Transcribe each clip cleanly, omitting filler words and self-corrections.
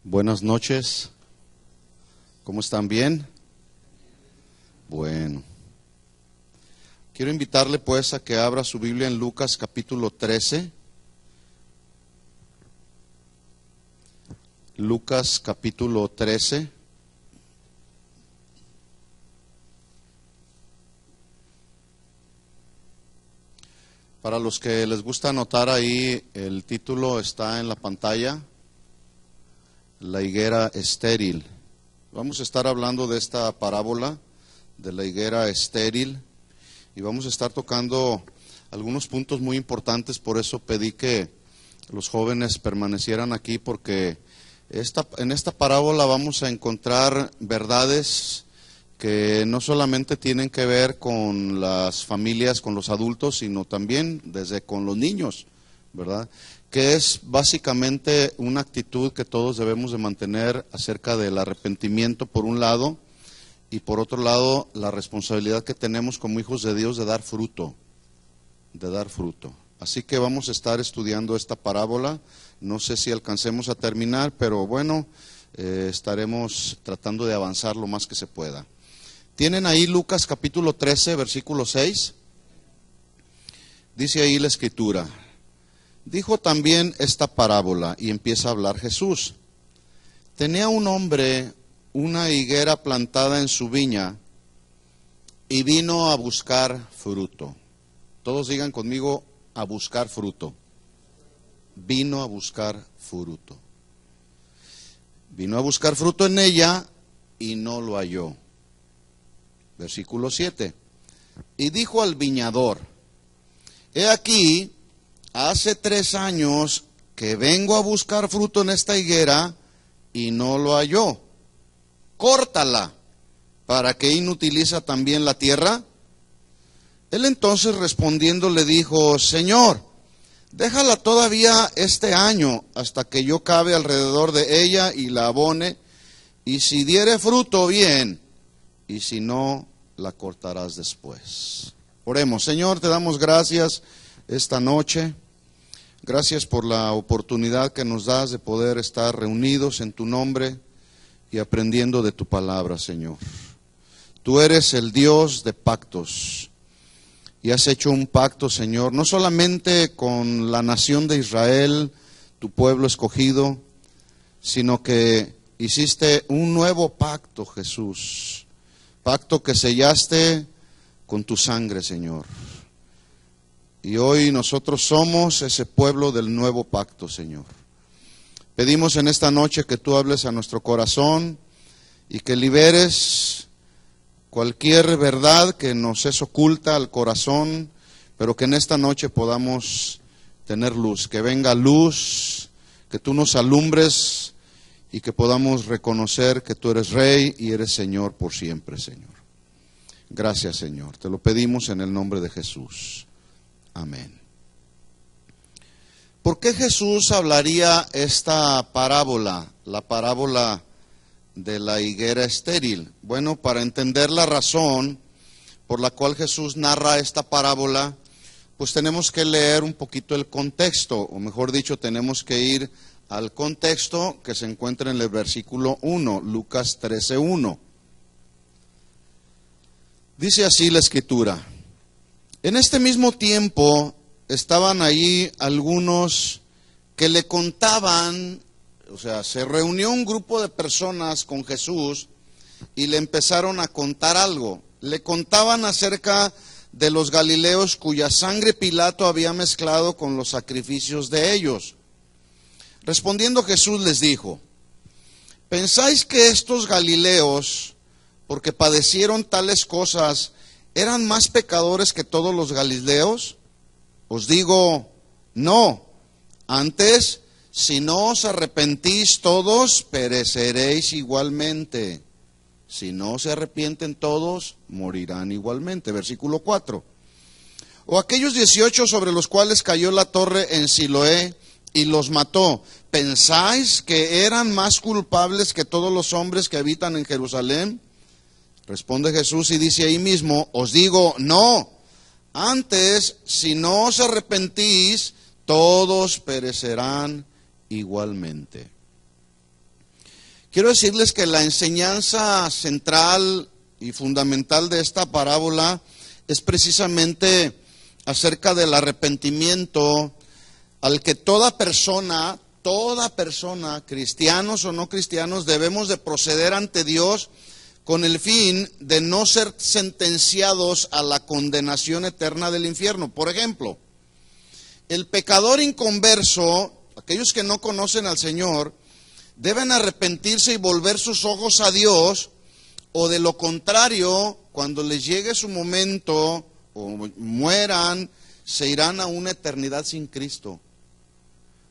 Buenas noches. ¿Cómo están? ¿Bien? Bueno. Quiero invitarle pues a que abra su Biblia en Lucas capítulo 13. Lucas capítulo 13. Para los que les gusta anotar ahí, el título está en la pantalla. La higuera estéril. Vamos a estar hablando de esta parábola de la higuera estéril y vamos a estar tocando algunos puntos muy importantes. Por eso pedí que los jóvenes permanecieran aquí, porque en esta parábola vamos a encontrar verdades que no solamente tienen que ver con las familias, con los adultos, sino también desde con los niños, ¿verdad? Que es básicamente una actitud que todos debemos de mantener acerca del arrepentimiento por un lado, y por otro lado la responsabilidad que tenemos como hijos de Dios de dar fruto, Así que vamos a estar estudiando esta parábola. No sé si alcancemos a terminar, pero bueno, estaremos tratando de avanzar lo más que se pueda. ¿Tienen ahí Lucas capítulo 13, versículo 6? Dice ahí la escritura: dijo también esta parábola, y empieza a hablar Jesús. Tenía un hombre una higuera plantada en su viña y vino a buscar fruto. Todos digan conmigo: a buscar fruto. Vino a buscar fruto. Vino a buscar fruto en ella y no lo halló. Versículo 7. Y dijo al viñador: he aquí, hace 3 años que vengo a buscar fruto en esta higuera y no lo halló. Córtala. ¿Para qué inutiliza también la tierra? Él entonces respondiendo le dijo: Señor, déjala todavía este año hasta que yo cabe alrededor de ella y la abone, y si diere fruto, bien, y si no, la cortarás después. Oremos. Señor, te damos gracias esta noche. Gracias por la oportunidad que nos das de poder estar reunidos en tu nombre y aprendiendo de tu palabra, Señor. Tú eres el Dios de pactos y has hecho un pacto, Señor, no solamente con la nación de Israel, tu pueblo escogido, sino que hiciste un nuevo pacto, Jesús, pacto que sellaste con tu sangre, Señor. Y hoy nosotros somos ese pueblo del nuevo pacto, Señor. Pedimos en esta noche que tú hables a nuestro corazón y que liberes cualquier verdad que nos es oculta al corazón, pero que en esta noche podamos tener luz, que venga luz, que tú nos alumbres y que podamos reconocer que tú eres Rey y eres Señor por siempre, Señor. Gracias, Señor. Te lo pedimos en el nombre de Jesús. Amén. ¿Por qué Jesús hablaría esta parábola, la parábola de la higuera estéril? Bueno, para entender la razón por la cual Jesús narra esta parábola, pues tenemos que leer un poquito el contexto, o mejor dicho, tenemos que ir al contexto que se encuentra en el versículo 1, Lucas 13:1. Dice así la escritura: en este mismo tiempo estaban allí algunos que le contaban, o sea, se reunió un grupo de personas con Jesús y le empezaron a contar algo. Le contaban acerca de los galileos cuya sangre Pilato había mezclado con los sacrificios de ellos. Respondiendo Jesús les dijo: ¿pensáis que estos galileos, porque padecieron tales cosas, eran más pecadores que todos los galileos? Os digo, no. Antes, si no os arrepentís todos, pereceréis igualmente. Si no se arrepienten todos, morirán igualmente. Versículo 4. O aquellos 18 sobre los cuales cayó la torre en Siloé y los mató, ¿pensáis que eran más culpables que todos los hombres que habitan en Jerusalén? Responde Jesús y dice ahí mismo: os digo, no. Antes, si no os arrepentís, todos perecerán igualmente. Quiero decirles que la enseñanza central y fundamental de esta parábola es precisamente acerca del arrepentimiento al que toda persona, cristianos o no cristianos, debemos de proceder ante Dios con el fin de no ser sentenciados a la condenación eterna del infierno. Por ejemplo, el pecador inconverso, aquellos que no conocen al Señor, deben arrepentirse y volver sus ojos a Dios, o de lo contrario, cuando les llegue su momento o mueran, se irán a una eternidad sin Cristo.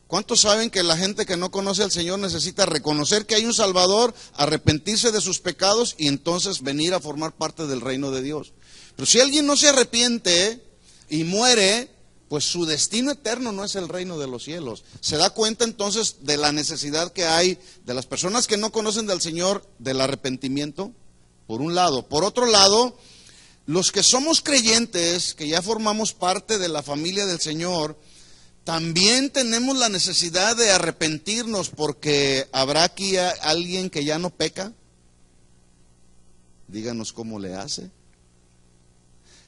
¿Cuántos saben que la gente que no conoce al Señor necesita reconocer que hay un Salvador, arrepentirse de sus pecados y entonces venir a formar parte del reino de Dios? Pero si alguien no se arrepiente y muere, pues su destino eterno no es el reino de los cielos. ¿Se da cuenta entonces de la necesidad que hay de las personas que no conocen del Señor del arrepentimiento? Por un lado. Por otro lado, los que somos creyentes, que ya formamos parte de la familia del Señor, también tenemos la necesidad de arrepentirnos, porque ¿habrá aquí alguien que ya no peca? Díganos cómo le hace.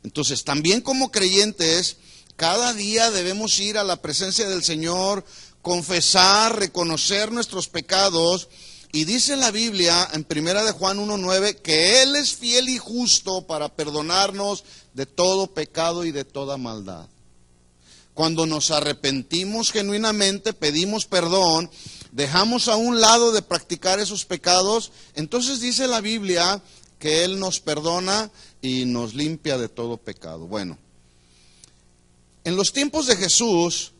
Entonces, también como creyentes, cada día debemos ir a la presencia del Señor, confesar, reconocer nuestros pecados. Y dice la Biblia en 1 de Juan 1:9 que Él es fiel y justo para perdonarnos de todo pecado y de toda maldad. Cuando nos arrepentimos genuinamente, pedimos perdón, dejamos a un lado de practicar esos pecados, entonces dice la Biblia que Él nos perdona y nos limpia de todo pecado. Bueno, en los tiempos de Jesús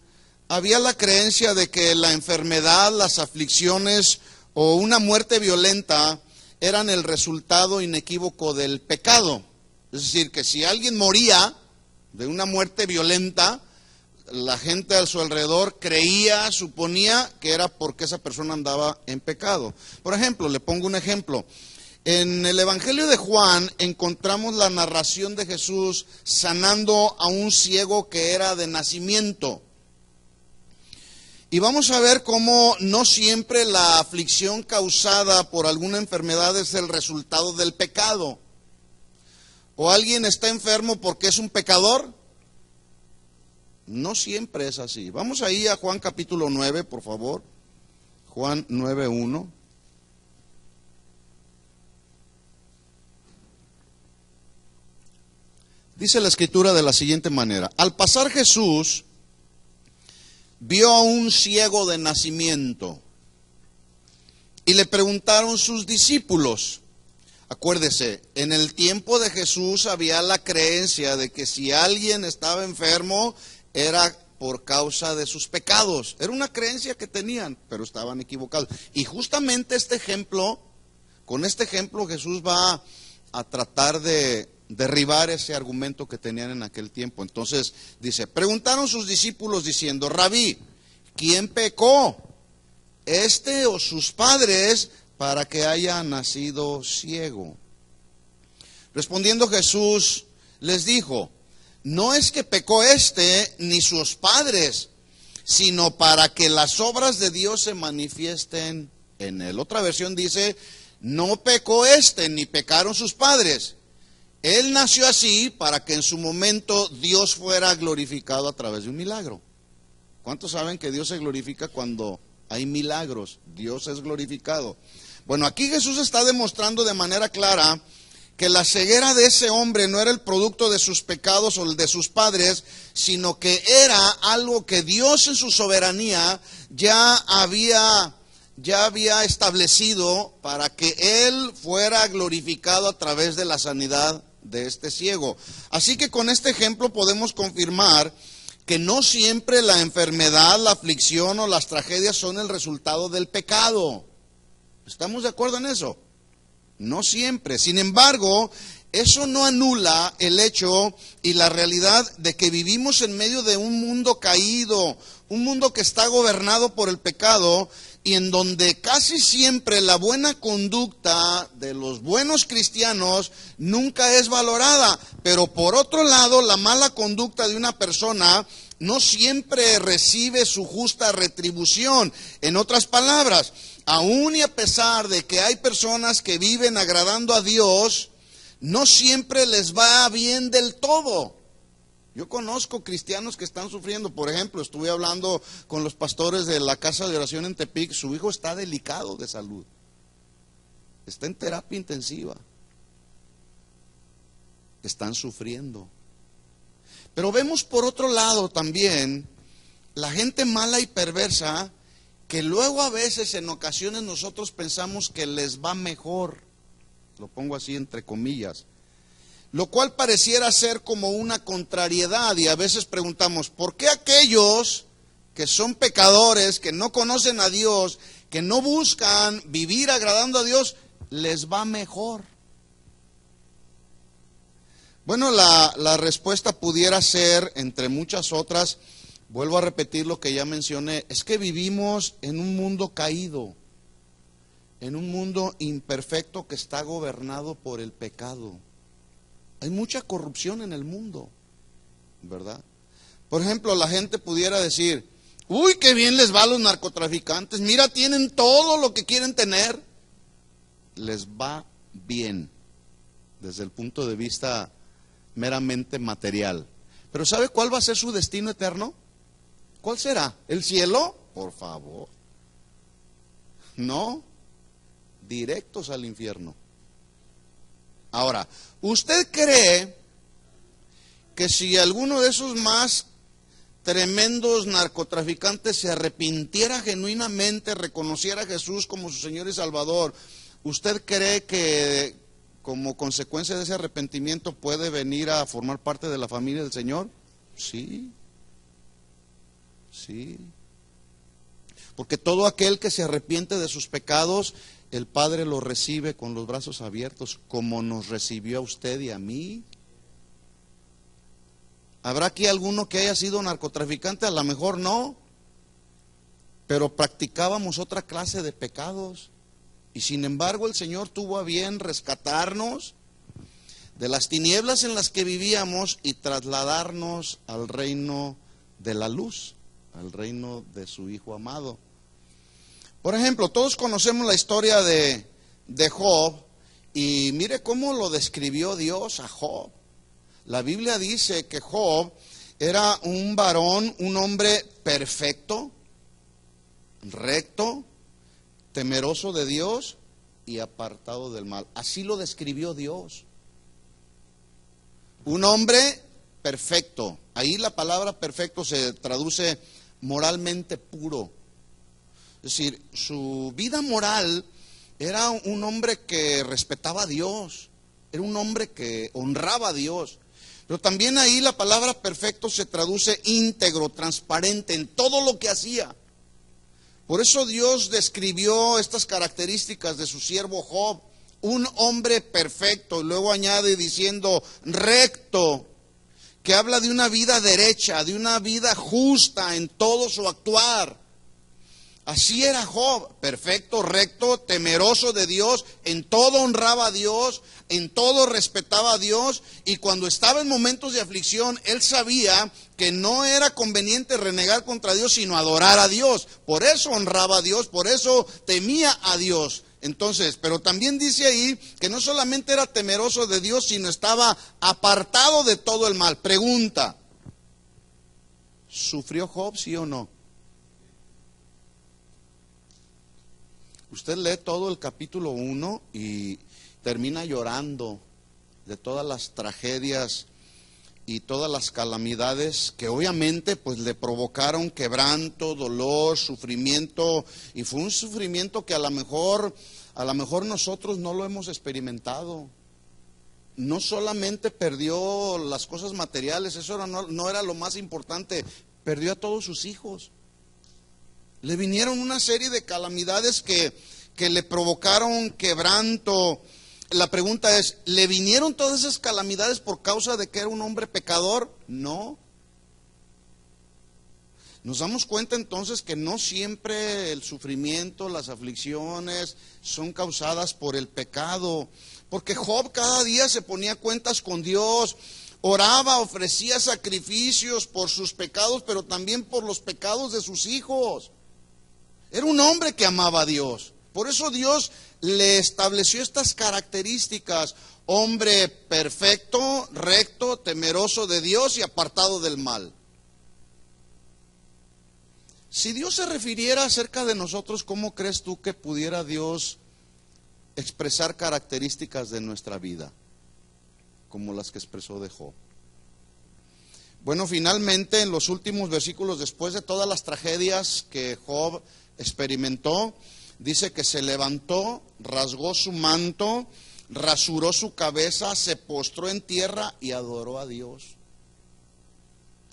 había la creencia de que la enfermedad, las aflicciones o una muerte violenta eran el resultado inequívoco del pecado. Es decir, que si alguien moría de una muerte violenta, la gente a su alrededor creía, suponía que era porque esa persona andaba en pecado. Por ejemplo, le pongo un ejemplo. En el Evangelio de Juan encontramos la narración de Jesús sanando a un ciego que era de nacimiento. Y vamos a ver cómo no siempre la aflicción causada por alguna enfermedad es el resultado del pecado. ¿O alguien está enfermo porque es un pecador? No siempre es así. Vamos ahí a Juan capítulo 9, por favor. Juan 9:1. Dice la Escritura de la siguiente manera: al pasar Jesús vio a un ciego de nacimiento y le preguntaron sus discípulos. Acuérdese, en el tiempo de Jesús había la creencia de que si alguien estaba enfermo era por causa de sus pecados. Era una creencia que tenían, pero estaban equivocados. Y justamente con este ejemplo Jesús va a tratar de derribar ese argumento que tenían en aquel tiempo. Entonces dice, preguntaron sus discípulos diciendo: Rabí, ¿quién pecó, este o sus padres, para que haya nacido ciego? Respondiendo Jesús les dijo: no es que pecó este ni sus padres, sino para que las obras de Dios se manifiesten en él. Otra versión dice: no pecó este ni pecaron sus padres. Él nació así para que en su momento Dios fuera glorificado a través de un milagro. ¿Cuántos saben que Dios se glorifica cuando hay milagros? Dios es glorificado. Bueno, aquí Jesús está demostrando de manera clara que la ceguera de ese hombre no era el producto de sus pecados o el de sus padres, sino que era algo que Dios en su soberanía ya había establecido para que Él fuera glorificado a través de la sanidad de este ciego. Así que con este ejemplo podemos confirmar que no siempre la enfermedad, la aflicción o las tragedias son el resultado del pecado. ¿Estamos de acuerdo en eso? No siempre. Sin embargo, eso no anula el hecho y la realidad de que vivimos en medio de un mundo caído, un mundo que está gobernado por el pecado y en donde casi siempre la buena conducta de los buenos cristianos nunca es valorada. Pero por otro lado, la mala conducta de una persona no siempre recibe su justa retribución. En otras palabras, aún y a pesar de que hay personas que viven agradando a Dios, no siempre les va bien del todo. Yo conozco cristianos que están sufriendo. Por ejemplo, estuve hablando con los pastores de la casa de oración en Tepic. Su hijo está delicado de salud. Está en terapia intensiva. Están sufriendo. Pero vemos por otro lado también la gente mala y perversa, que luego a veces en ocasiones nosotros pensamos que les va mejor. Lo pongo así entre comillas. Lo cual pareciera ser como una contrariedad, y a veces preguntamos, ¿por qué aquellos que son pecadores, que no conocen a Dios, que no buscan vivir agradando a Dios, les va mejor? Bueno, la respuesta pudiera ser, entre muchas otras, vuelvo a repetir lo que ya mencioné, es que vivimos en un mundo caído, en un mundo imperfecto que está gobernado por el pecado. Hay mucha corrupción en el mundo, ¿verdad? Por ejemplo, la gente pudiera decir, uy, qué bien les va a los narcotraficantes, mira, tienen todo lo que quieren tener. Les va bien, desde el punto de vista meramente material. Pero ¿sabe cuál va a ser su destino eterno? ¿Cuál será? ¿El cielo? Por favor. No, directos al infierno. Ahora, ¿usted cree que si alguno de esos más tremendos narcotraficantes se arrepintiera genuinamente, reconociera a Jesús como su Señor y Salvador, usted cree que como consecuencia de ese arrepentimiento puede venir a formar parte de la familia del Señor? Sí, sí. Porque todo aquel que se arrepiente de sus pecados, el Padre lo recibe con los brazos abiertos, como nos recibió a usted y a mí. ¿Habrá aquí alguno que haya sido narcotraficante? A lo mejor no, pero practicábamos otra clase de pecados. Y sin embargo el Señor tuvo a bien rescatarnos de las tinieblas en las que vivíamos y trasladarnos al reino de la luz, al reino de su Hijo amado. Por ejemplo, todos conocemos la historia de Job, y mire cómo lo describió Dios a Job. La Biblia dice que Job era un varón, un hombre perfecto, recto, temeroso de Dios y apartado del mal. Así lo describió Dios. Un hombre perfecto. Ahí la palabra perfecto se traduce moralmente puro. Es decir, su vida moral era un hombre que respetaba a Dios, era un hombre que honraba a Dios. Pero también ahí la palabra perfecto se traduce íntegro, transparente en todo lo que hacía. Por eso Dios describió estas características de su siervo Job, un hombre perfecto, y luego añade diciendo recto, que habla de una vida derecha, de una vida justa en todo su actuar. Así era Job, perfecto, recto, temeroso de Dios, en todo honraba a Dios, en todo respetaba a Dios, y cuando estaba en momentos de aflicción, él sabía que no era conveniente renegar contra Dios, sino adorar a Dios. Por eso honraba a Dios, por eso temía a Dios. Entonces, pero también dice ahí que no solamente era temeroso de Dios, sino estaba apartado de todo el mal. Pregunta, ¿sufrió Job, sí o no? Usted lee todo el capítulo 1 y termina llorando de todas las tragedias y todas las calamidades que obviamente pues le provocaron quebranto, dolor, sufrimiento, y fue un sufrimiento que a lo mejor nosotros no lo hemos experimentado. No solamente perdió las cosas materiales, eso no era lo más importante, perdió a todos sus hijos. Le vinieron una serie de calamidades que le provocaron quebranto. La pregunta es, ¿le vinieron todas esas calamidades por causa de que era un hombre pecador? No. Nos damos cuenta entonces que no siempre el sufrimiento, las aflicciones son causadas por el pecado. Porque Job cada día se ponía cuentas con Dios. Oraba, ofrecía sacrificios por sus pecados, pero también por los pecados de sus hijos. Era un hombre que amaba a Dios. Por eso Dios le estableció estas características: hombre perfecto, recto, temeroso de Dios y apartado del mal. Si Dios se refiriera acerca de nosotros, ¿cómo crees tú que pudiera Dios expresar características de nuestra vida, como las que expresó de Job? Bueno, finalmente, en los últimos versículos, después de todas las tragedias que Job experimentó, dice que se levantó, rasgó su manto, rasuró su cabeza, se postró en tierra y adoró a Dios.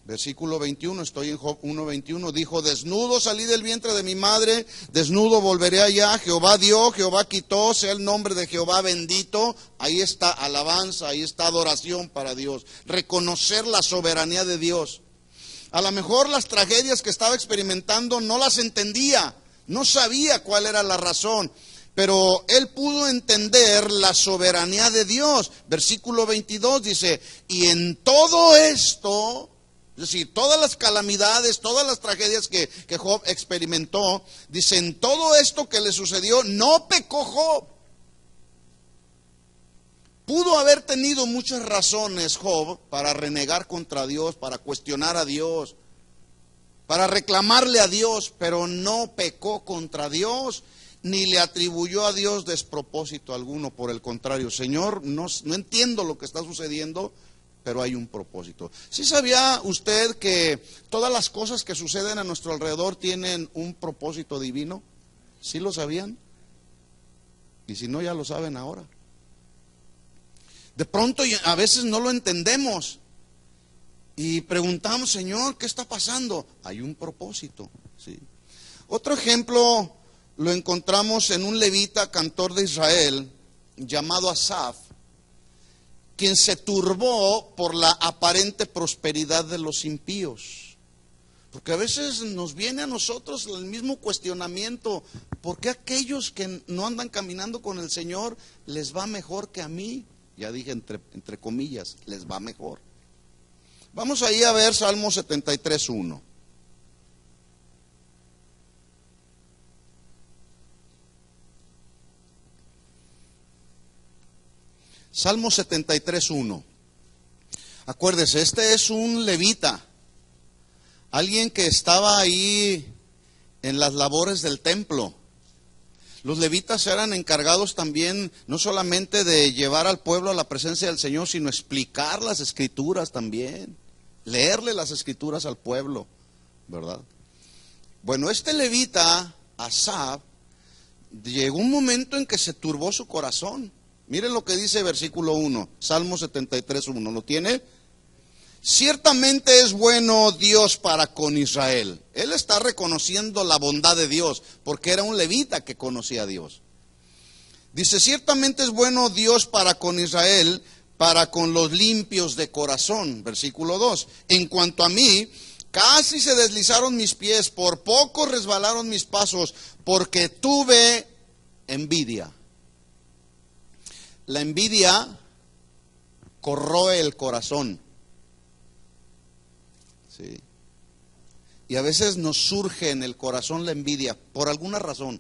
Versículo 21, estoy en Job 1:21, dijo: desnudo salí del vientre de mi madre, desnudo volveré allá. Jehová dio, Jehová quitó, sea el nombre de Jehová bendito. Ahí está alabanza, ahí está adoración para Dios, reconocer la soberanía de Dios. A lo mejor las tragedias que estaba experimentando no las entendía, no sabía cuál era la razón, pero él pudo entender la soberanía de Dios. Versículo 22 dice: y en todo esto, es decir, todas las calamidades, todas las tragedias que Job experimentó, dice, en todo esto que le sucedió, no pecó Job. Pudo haber tenido muchas razones Job para renegar contra Dios, para cuestionar a Dios, para reclamarle a Dios, pero no pecó contra Dios, ni le atribuyó a Dios despropósito alguno. Por el contrario: Señor, no entiendo lo que está sucediendo, pero hay un propósito. ¿Sí sabía usted que todas las cosas que suceden a nuestro alrededor tienen un propósito divino? ¿Sí lo sabían? Y si no, ya lo saben ahora. De pronto a veces no lo entendemos y preguntamos: Señor, ¿qué está pasando? Hay un propósito, ¿sí? Otro ejemplo lo encontramos en un levita, cantor de Israel, llamado Asaf, quien se turbó por la aparente prosperidad de los impíos. Porque a veces nos viene a nosotros el mismo cuestionamiento: ¿por qué aquellos que no andan caminando con el Señor les va mejor que a mí? Ya dije entre comillas, les va mejor. Vamos ahí a ver Salmo 73:1. Salmo 73:1. Acuérdese, este es un levita, alguien que estaba ahí en las labores del templo. Los levitas eran encargados también no solamente de llevar al pueblo a la presencia del Señor, sino explicar las escrituras también, leerle las escrituras al pueblo, ¿verdad? Bueno, este levita, Asaf, llegó un momento en que se turbó su corazón. Miren lo que dice versículo 1, Salmo 73:1, ¿lo tiene? Ciertamente es bueno Dios para con Israel. Él está reconociendo la bondad de Dios, porque era un levita que conocía a Dios. Dice: ciertamente es bueno Dios para con Israel, para con los limpios de corazón. Versículo 2, en cuanto a mí, casi se deslizaron mis pies, por poco resbalaron mis pasos, porque tuve envidia. La envidia corroe el corazón, ¿sí? Y a veces nos surge en el corazón la envidia por alguna razón.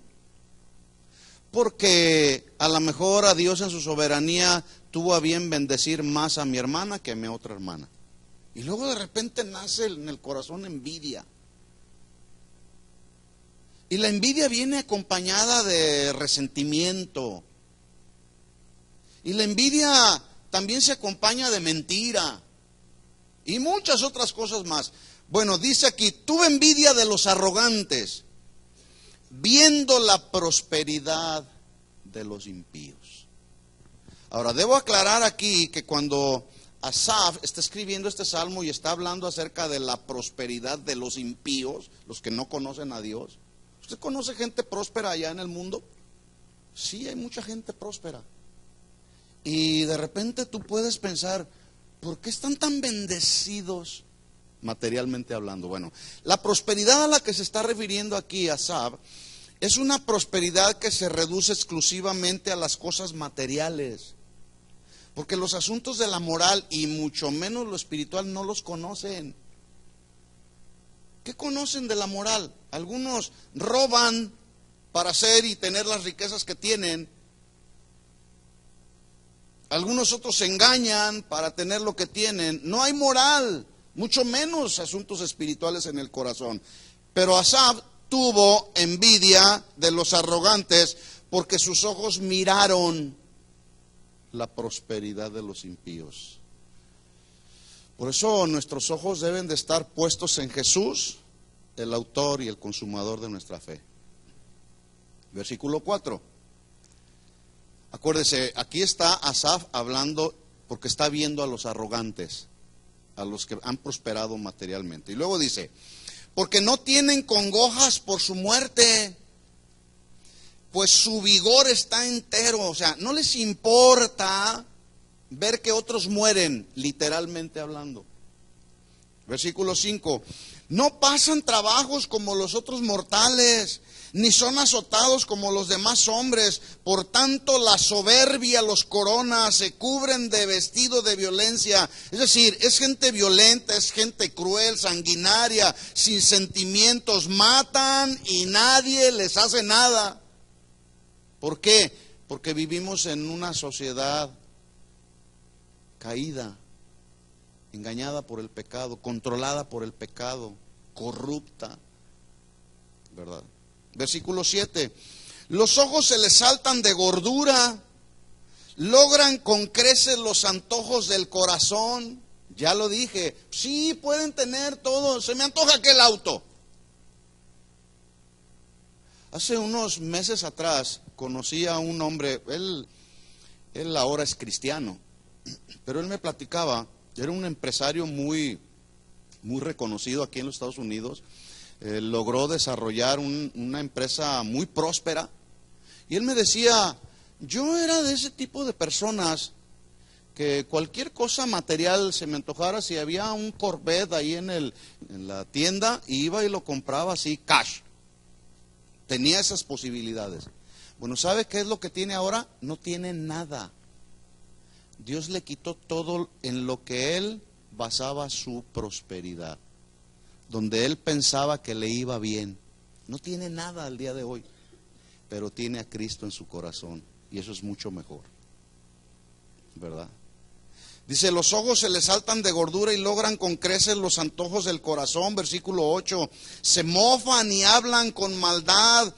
Porque a lo mejor a Dios en su soberanía tuvo a bien bendecir más a mi hermana que a mi otra hermana. Y luego de repente nace en el corazón envidia. Y la envidia viene acompañada de resentimiento. Y la envidia también se acompaña de mentira y muchas otras cosas más. Bueno, dice aquí: tuve envidia de los arrogantes, viendo la prosperidad de los impíos. Ahora, debo aclarar aquí que cuando Asaf está escribiendo este salmo y está hablando acerca de la prosperidad de los impíos, los que no conocen a Dios. ¿Usted conoce gente próspera allá en el mundo? Sí, hay mucha gente próspera. Y de repente tú puedes pensar: ¿por qué están tan bendecidos materialmente hablando? Bueno, la prosperidad a la que se está refiriendo aquí Asaf es una prosperidad que se reduce exclusivamente a las cosas materiales. Porque los asuntos de la moral y mucho menos lo espiritual no los conocen. ¿Qué conocen de la moral? Algunos roban para hacer y tener las riquezas que tienen. Algunos otros se engañan para tener lo que tienen. No hay moral, mucho menos asuntos espirituales en el corazón. Pero Asaf tuvo envidia de los arrogantes porque sus ojos miraron la prosperidad de los impíos. Por eso nuestros ojos deben de estar puestos en Jesús, el autor y el consumador de nuestra fe. Versículo 4. Acuérdese, aquí está Asaf hablando porque está viendo a los arrogantes, a los que han prosperado materialmente. Y luego dice, porque no tienen congojas por su muerte, pues su vigor está entero. O sea, no les importa ver que otros mueren, literalmente hablando. Versículo 5, no pasan trabajos como los otros mortales, ni son azotados como los demás hombres. Por tanto, la soberbia los corona, se cubren de vestido de violencia. Es decir, es gente violenta, es gente cruel, sanguinaria, sin sentimientos, matan y nadie les hace nada. ¿Por qué? Porque vivimos en una sociedad caída, engañada por el pecado, controlada por el pecado, corrupta, ¿verdad? Versículo 7, los ojos se les saltan de gordura, logran con creces los antojos del corazón. Ya lo dije, sí pueden tener todo, se me antoja aquel auto. Hace unos meses atrás conocí a un hombre, él ahora es cristiano, pero él me platicaba, era un empresario muy reconocido aquí en los Estados Unidos. Logró desarrollar una empresa muy próspera. Y él me decía, yo era de ese tipo de personas que cualquier cosa material se me antojara, si había un Corvette ahí en la tienda, iba y lo compraba así, cash. Tenía esas posibilidades. Bueno, ¿sabe qué es lo que tiene ahora? No tiene nada. Dios le quitó todo en lo que él basaba su prosperidad, donde él pensaba que le iba bien. No tiene nada al día de hoy, pero tiene a Cristo en su corazón, y eso es mucho mejor, ¿verdad? Dice, los ojos se les saltan de gordura y logran con creces los antojos del corazón. Versículo 8, se mofan y hablan con maldad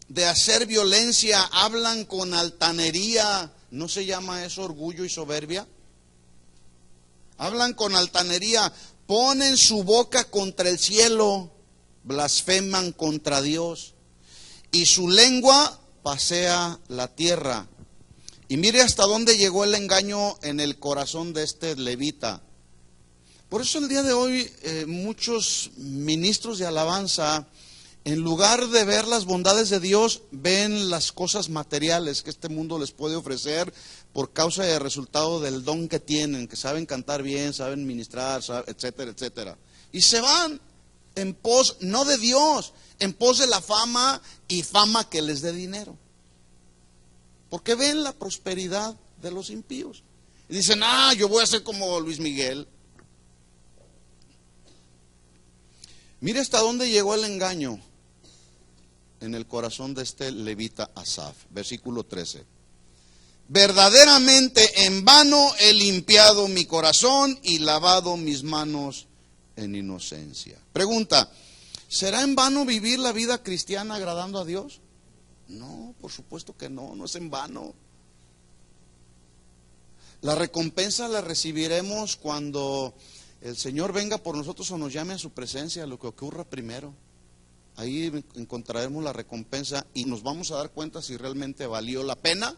de hacer violencia, hablan con altanería. ¿No se llama eso orgullo y soberbia? Hablan con altanería, ponen su boca contra el cielo, blasfeman contra Dios, y su lengua pasea la tierra. Y mire hasta dónde llegó el engaño en el corazón de este levita. Por eso el día de hoy muchos ministros de alabanza, en lugar de ver las bondades de Dios, ven las cosas materiales que este mundo les puede ofrecer por causa y resultado del don que tienen, que saben cantar bien, saben ministrar, etcétera, etcétera. Y se van en pos, no de Dios, en pos de la fama y fama que les dé dinero. Porque ven la prosperidad de los impíos. Y dicen, yo voy a ser como Luis Miguel. Mire hasta dónde llegó el engaño en el corazón de este levita Asaf. Versículo 13. Verdaderamente en vano he limpiado mi corazón y lavado mis manos en inocencia. Pregunta, ¿será en vano vivir la vida cristiana agradando a Dios? No, por supuesto que no, no es en vano. La recompensa la recibiremos cuando el Señor venga por nosotros o nos llame a su presencia, lo que ocurra primero. Ahí encontraremos la recompensa y nos vamos a dar cuenta si realmente valió la pena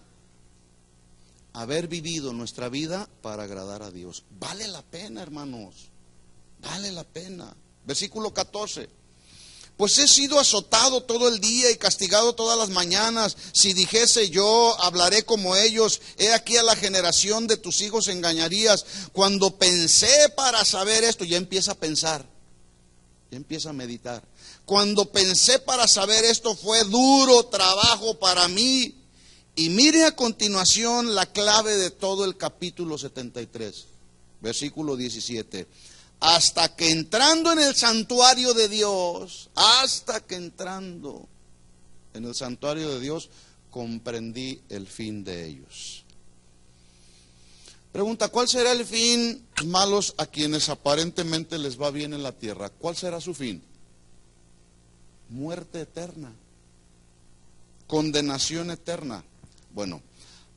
haber vivido nuestra vida para agradar a Dios. Vale la pena, hermanos, vale la pena. Versículo 14. Pues he sido azotado todo el día y castigado todas las mañanas. Si dijese yo, hablaré como ellos. He aquí a la generación de tus hijos engañarías. Cuando pensé para saber esto, ya empieza a pensar, ya empieza a meditar. Cuando pensé para saber esto, fue duro trabajo para mí Y mire a continuación la clave de todo el capítulo 73, versículo 17. Hasta que entrando en el santuario de Dios, comprendí el fin de ellos. Pregunta, ¿cuál será el fin, malos, a quienes aparentemente les va bien en la tierra? ¿Cuál será su fin? Muerte eterna, condenación eterna. Bueno,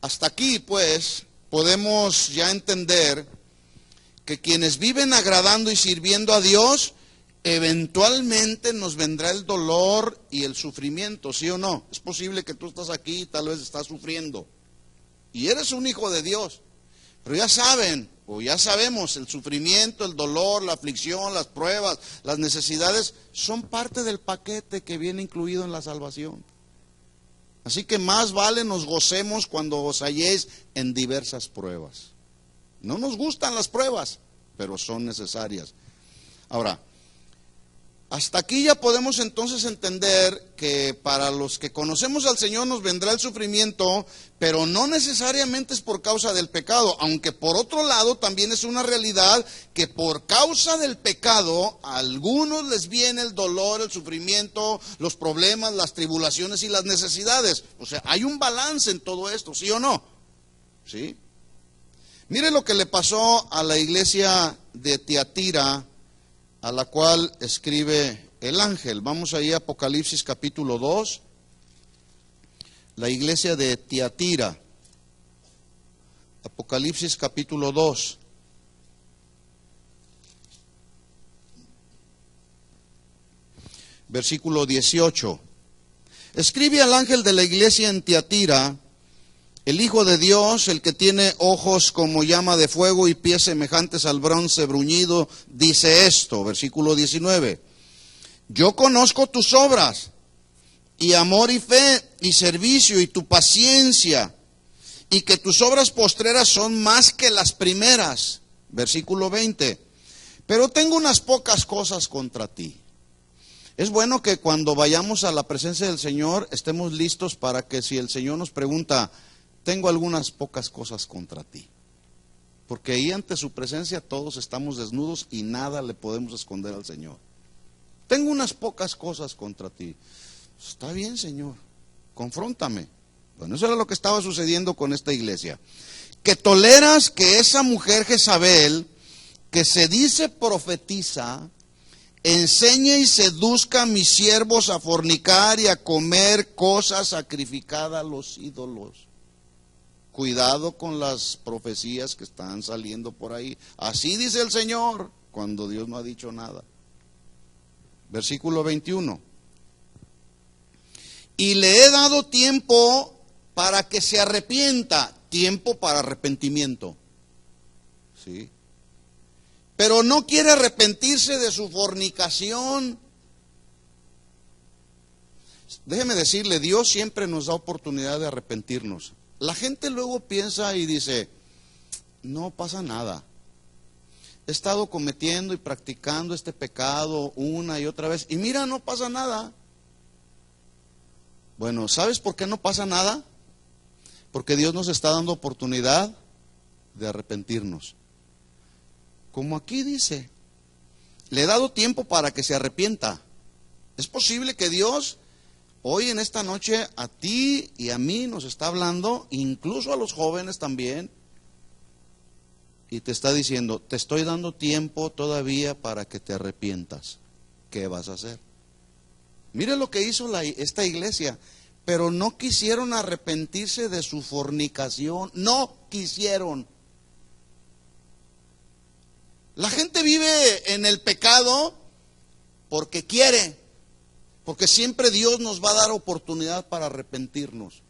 hasta aquí pues podemos ya entender que quienes viven agradando y sirviendo a Dios, eventualmente nos vendrá el dolor y el sufrimiento, ¿sí o no? Es posible que tú estás aquí y tal vez estás sufriendo y eres un hijo de Dios, pero ya saben o ya sabemos, el sufrimiento, el dolor, la aflicción, las pruebas, las necesidades son parte del paquete que viene incluido en la salvación. Así que más vale nos gocemos cuando os halléis en diversas pruebas. No nos gustan las pruebas, pero son necesarias. Ahora, hasta aquí ya podemos entonces entender que para los que conocemos al Señor nos vendrá el sufrimiento, pero no necesariamente es por causa del pecado, aunque por otro lado también es una realidad que por causa del pecado a algunos les viene el dolor, el sufrimiento, los problemas, las tribulaciones y las necesidades. O sea, hay un balance en todo esto, ¿sí o no? ¿Sí? Mire lo que le pasó a la iglesia de Tiatira, a la cual escribe el ángel. Vamos ahí a Apocalipsis capítulo 2, la iglesia de Tiatira. Apocalipsis capítulo 2. Versículo 18. Escribe al ángel de la iglesia en Tiatira: el Hijo de Dios, el que tiene ojos como llama de fuego y pies semejantes al bronce bruñido, dice esto, versículo 19. Yo conozco tus obras, y amor y fe, y servicio, y tu paciencia, y que tus obras postreras son más que las primeras. Versículo 20. Pero tengo unas pocas cosas contra ti. Es bueno que cuando vayamos a la presencia del Señor estemos listos para que si el Señor nos pregunta, tengo algunas pocas cosas contra ti. Porque ahí ante su presencia todos estamos desnudos y nada le podemos esconder al Señor. Tengo unas pocas cosas contra ti. Está bien, Señor, confróntame. Bueno, eso era lo que estaba sucediendo con esta iglesia. Que toleras que esa mujer Jezabel, que se dice profetiza, enseñe y seduzca a mis siervos a fornicar y a comer cosas sacrificadas a los ídolos. Cuidado con las profecías que están saliendo por ahí. Así dice el Señor, cuando Dios no ha dicho nada. Versículo 21. Y le he dado tiempo para que se arrepienta. Tiempo para arrepentimiento. ¿Sí? Pero no quiere arrepentirse de su fornicación. Déjeme decirle, Dios siempre nos da oportunidad de arrepentirnos. La gente luego piensa y dice, no pasa nada. He estado cometiendo y practicando este pecado una y otra vez y mira, no pasa nada. Bueno, ¿sabes por qué no pasa nada? Porque Dios nos está dando oportunidad de arrepentirnos. Como aquí dice, le he dado tiempo para que se arrepienta. Es posible que Dios hoy en esta noche a ti y a mí nos está hablando, incluso a los jóvenes también, y te está diciendo, te estoy dando tiempo todavía para que te arrepientas. ¿Qué vas a hacer? Mire lo que hizo esta iglesia, pero no quisieron arrepentirse de su fornicación, no quisieron. La gente vive en el pecado porque quiere. Porque siempre Dios nos va a dar oportunidad para arrepentirnos.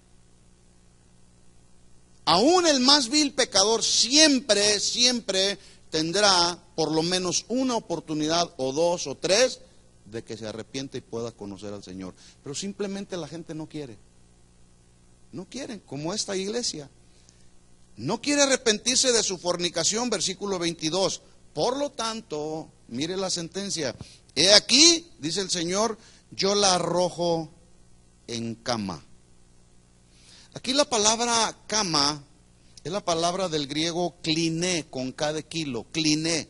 Aún el más vil pecador siempre tendrá por lo menos una oportunidad o dos o tres de que se arrepiente y pueda conocer al Señor. Pero simplemente la gente no quiere. No quieren, como esta iglesia. No quiere arrepentirse de su fornicación, versículo 22. Por lo tanto, mire la sentencia. He aquí, dice el Señor, yo la arrojo en cama. Aquí la palabra cama es la palabra del griego kliné, con K de kilo, kliné,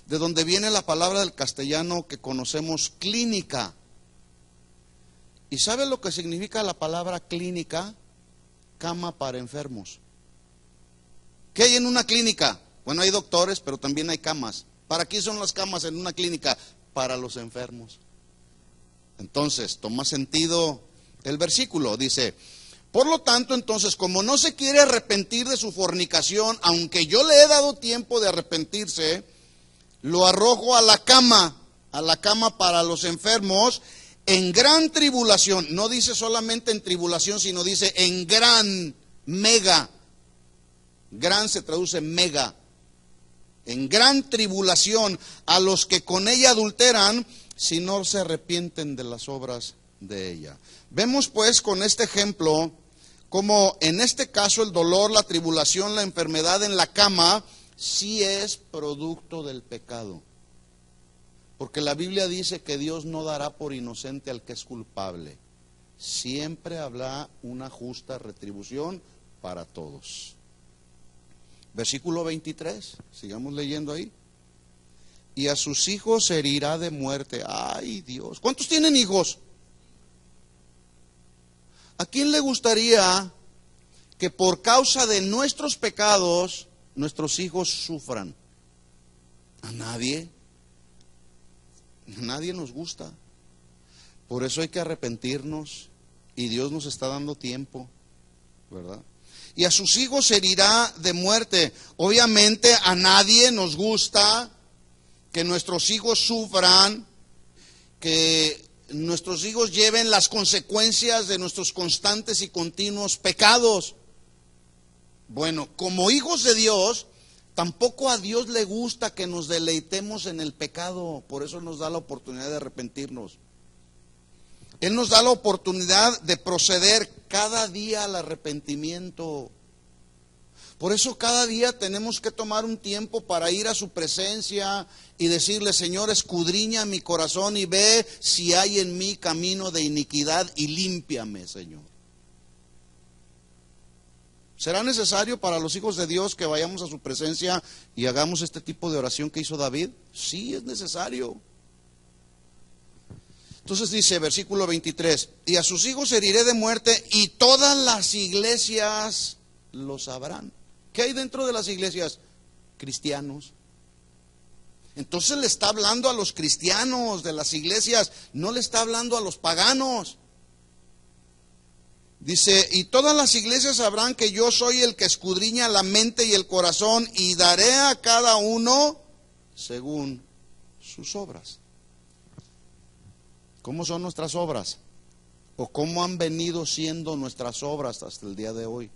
de donde viene la palabra del castellano que conocemos clínica. ¿Y sabe lo que significa la palabra clínica? Cama para enfermos. ¿Qué hay en una clínica? Bueno, hay doctores, pero también hay camas. ¿Para qué son las camas en una clínica? Para los enfermos. Entonces, toma sentido el versículo. Dice: por lo tanto, entonces, como no se quiere arrepentir de su fornicación, aunque yo le he dado tiempo de arrepentirse, lo arrojo a la cama para los enfermos, en gran tribulación. No dice solamente en tribulación, sino dice en gran, mega. Gran se traduce mega. En gran tribulación a los que con ella adulteran, si no se arrepienten de las obras de ella. Vemos pues con este ejemplo como en este caso el dolor, la tribulación, la enfermedad en la cama sí es producto del pecado. Porque la Biblia dice que Dios no dará por inocente al que es culpable. Siempre habrá una justa retribución para todos. Versículo 23, sigamos leyendo ahí. Y a sus hijos herirá de muerte. Ay, Dios. ¿Cuántos tienen hijos? ¿A quién le gustaría que por causa de nuestros pecados nuestros hijos sufran? A nadie. A nadie nos gusta. Por eso hay que arrepentirnos. Y Dios nos está dando tiempo, ¿verdad? Y a sus hijos herirá de muerte. Obviamente a nadie nos gusta que nuestros hijos sufran, que nuestros hijos lleven las consecuencias de nuestros constantes y continuos pecados. Bueno, como hijos de Dios, tampoco a Dios le gusta que nos deleitemos en el pecado. Por eso nos da la oportunidad de arrepentirnos. Él nos da la oportunidad de proceder cada día al arrepentimiento. Por eso cada día tenemos que tomar un tiempo para ir a su presencia y decirle: Señor, escudriña mi corazón y ve si hay en mí camino de iniquidad y límpiame, Señor. ¿Será necesario para los hijos de Dios que vayamos a su presencia y hagamos este tipo de oración que hizo David? Sí, es necesario. Entonces dice, versículo 23, y a sus hijos heriré de muerte y todas las iglesias lo sabrán. ¿Qué hay dentro de las iglesias? Cristianos. Entonces le está hablando a los cristianos de las iglesias, no le está hablando a los paganos. Dice, y todas las iglesias sabrán que yo soy el que escudriña la mente y el corazón y daré a cada uno según sus obras. ¿Cómo son nuestras obras? ¿O cómo han venido siendo nuestras obras hasta el día de hoy?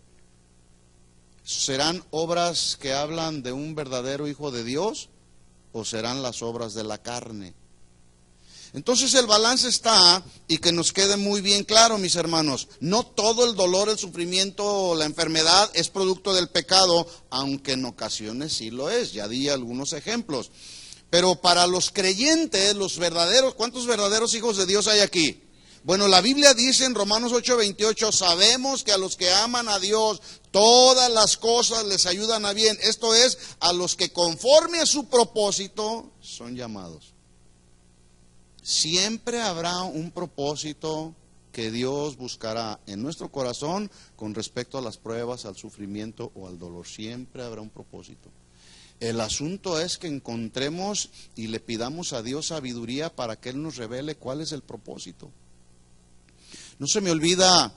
¿Serán obras que hablan de un verdadero hijo de Dios o serán las obras de la carne? Entonces el balance está, y que nos quede muy bien claro, mis hermanos, no todo el dolor, el sufrimiento o la enfermedad es producto del pecado, aunque en ocasiones sí lo es. Ya di algunos ejemplos. Pero para los creyentes, los verdaderos, ¿cuántos verdaderos hijos de Dios hay aquí? Bueno, la Biblia dice en Romanos 8:28, sabemos que a los que aman a Dios, todas las cosas les ayudan a bien. Esto es, a los que conforme a su propósito son llamados. Siempre habrá un propósito que Dios buscará en nuestro corazón con respecto a las pruebas, al sufrimiento o al dolor. Siempre habrá un propósito. El asunto es que encontremos y le pidamos a Dios sabiduría para que Él nos revele cuál es el propósito. No se me olvida,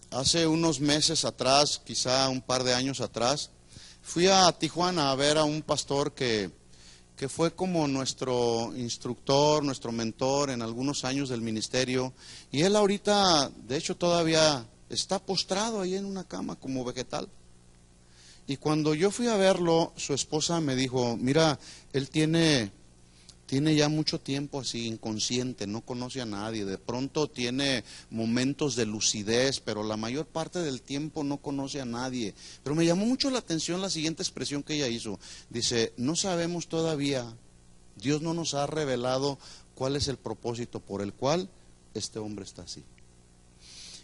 hace unos meses atrás, quizá un par de años atrás, fui a Tijuana a ver a un pastor que fue como nuestro instructor, nuestro mentor en algunos años del ministerio. Y él ahorita, de hecho, todavía está postrado ahí en una cama como vegetal. Y cuando yo fui a verlo, su esposa me dijo, mira, él tiene ya mucho tiempo así inconsciente, no conoce a nadie, de pronto tiene momentos de lucidez, pero la mayor parte del tiempo no conoce a nadie. Pero me llamó mucho la atención la siguiente expresión que ella hizo. Dice, no sabemos todavía, Dios no nos ha revelado cuál es el propósito por el cual este hombre está así.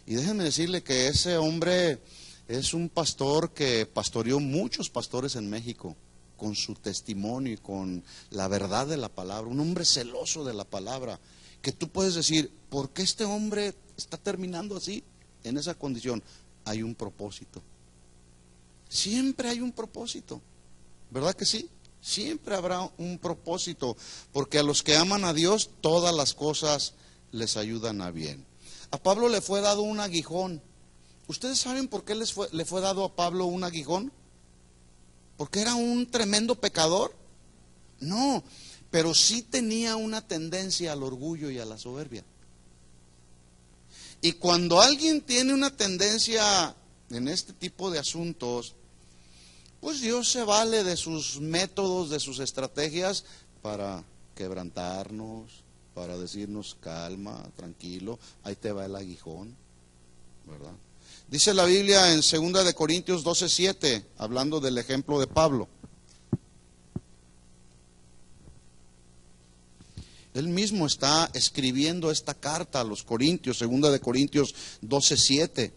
Y déjenme decirle que ese hombre es un pastor que pastoreó muchos pastores en México, con su testimonio y con la verdad de la palabra. Un hombre celoso de la palabra, que tú puedes decir, ¿por qué este hombre está terminando así, en esa condición? Hay un propósito. Siempre hay un propósito, ¿verdad que sí? Siempre habrá un propósito, porque a los que aman a Dios, todas las cosas les ayudan a bien. A Pablo le fue dado un aguijón. ¿Ustedes saben por qué le fue dado a Pablo un aguijón? ¿Porque era un tremendo pecador? No, pero sí tenía una tendencia al orgullo y a la soberbia. Y cuando alguien tiene una tendencia en este tipo de asuntos, pues Dios se vale de sus métodos, de sus estrategias para quebrantarnos, para decirnos calma, tranquilo, ahí te va el aguijón, ¿verdad? Dice la Biblia en 2 de Corintios 12:7, hablando del ejemplo de Pablo. Él mismo está escribiendo esta carta a los Corintios, 2 de Corintios 12:7.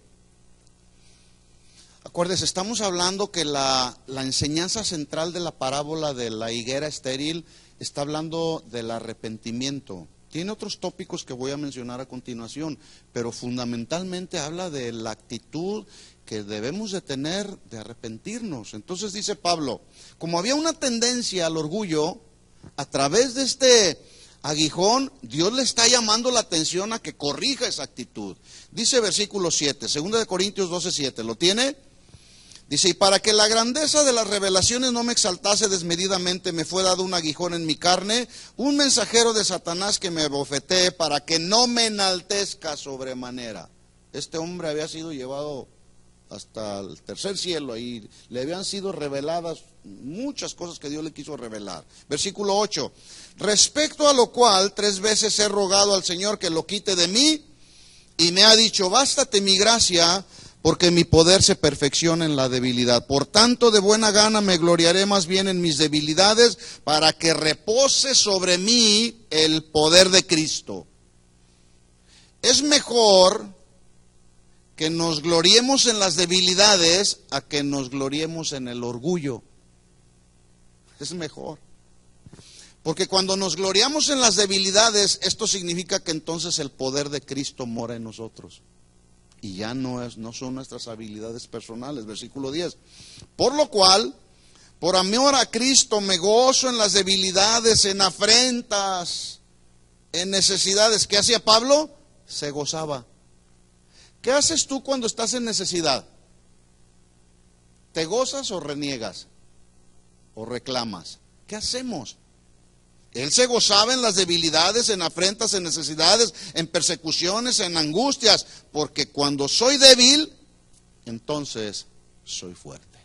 Acuérdense, estamos hablando que la enseñanza central de la parábola de la higuera estéril está hablando del arrepentimiento. Tiene otros tópicos que voy a mencionar a continuación, pero fundamentalmente habla de la actitud que debemos de tener de arrepentirnos. Entonces dice Pablo, como había una tendencia al orgullo, a través de este aguijón, Dios le está llamando la atención a que corrija esa actitud. Dice versículo 7, 2 de Corintios 12:7, ¿lo tiene? Dice, y para que la grandeza de las revelaciones no me exaltase desmedidamente, me fue dado un aguijón en mi carne, un mensajero de Satanás que me bofetee para que no me enaltezca sobremanera. Este hombre había sido llevado hasta el tercer cielo y le habían sido reveladas muchas cosas que Dios le quiso revelar. Versículo 8, respecto a lo cual 3 veces he rogado al Señor que lo quite de mí y me ha dicho, bástate mi gracia, porque mi poder se perfecciona en la debilidad. Por tanto, de buena gana me gloriaré más bien en mis debilidades, para que repose sobre mí el poder de Cristo. Es mejor que nos gloriemos en las debilidades a que nos gloriemos en el orgullo. Es mejor. Porque cuando nos gloriamos en las debilidades, esto significa que entonces el poder de Cristo mora en nosotros. Y ya no son nuestras habilidades personales. Versículo 10. Por lo cual, por amor a Cristo, me gozo en las debilidades, en afrentas, en necesidades. ¿Qué hacía Pablo? Se gozaba. ¿Qué haces tú cuando estás en necesidad? ¿Te gozas o reniegas? ¿O reclamas? ¿Qué hacemos? Él se gozaba en las debilidades, en afrentas, en necesidades, en persecuciones, en angustias, porque cuando soy débil, entonces soy fuerte.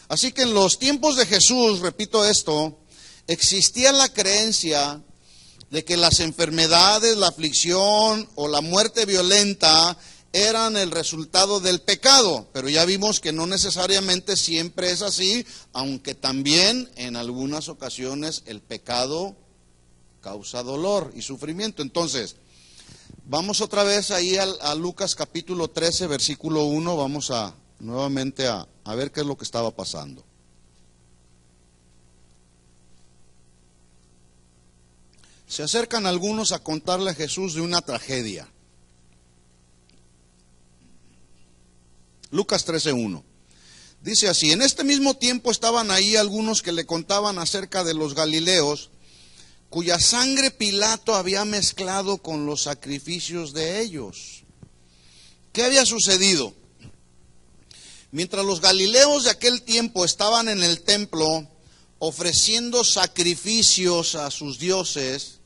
Así que en los tiempos de Jesús, repito esto, existía la creencia de que las enfermedades, la aflicción o la muerte violenta eran el resultado del pecado, pero ya vimos que no necesariamente siempre es así, aunque también en algunas ocasiones el pecado causa dolor y sufrimiento. Entonces, vamos otra vez ahí a Lucas capítulo 13, versículo 1, vamos nuevamente a ver qué es lo que estaba pasando. Se acercan algunos a contarle a Jesús de una tragedia. Lucas 13:1. Dice así, en este mismo tiempo estaban ahí algunos que le contaban acerca de los galileos, cuya sangre Pilato había mezclado con los sacrificios de ellos. ¿Qué había sucedido? Mientras los galileos de aquel tiempo estaban en el templo ofreciendo sacrificios a sus dioses,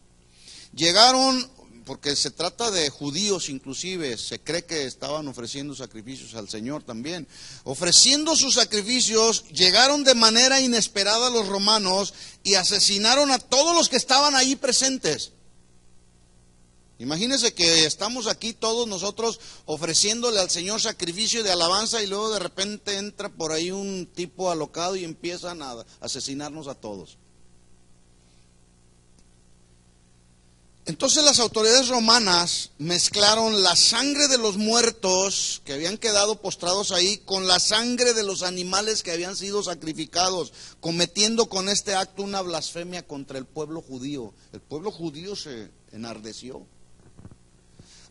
llegaron, porque se trata de judíos inclusive, se cree que estaban ofreciendo sacrificios al Señor también. Ofreciendo sus sacrificios, llegaron de manera inesperada los romanos y asesinaron a todos los que estaban ahí presentes. Imagínense que estamos aquí todos nosotros ofreciéndole al Señor sacrificio de alabanza y luego de repente entra por ahí un tipo alocado y empiezan a asesinarnos a todos. Entonces las autoridades romanas mezclaron la sangre de los muertos que habían quedado postrados ahí con la sangre de los animales que habían sido sacrificados, cometiendo con este acto una blasfemia contra el pueblo judío. El pueblo judío se enardeció.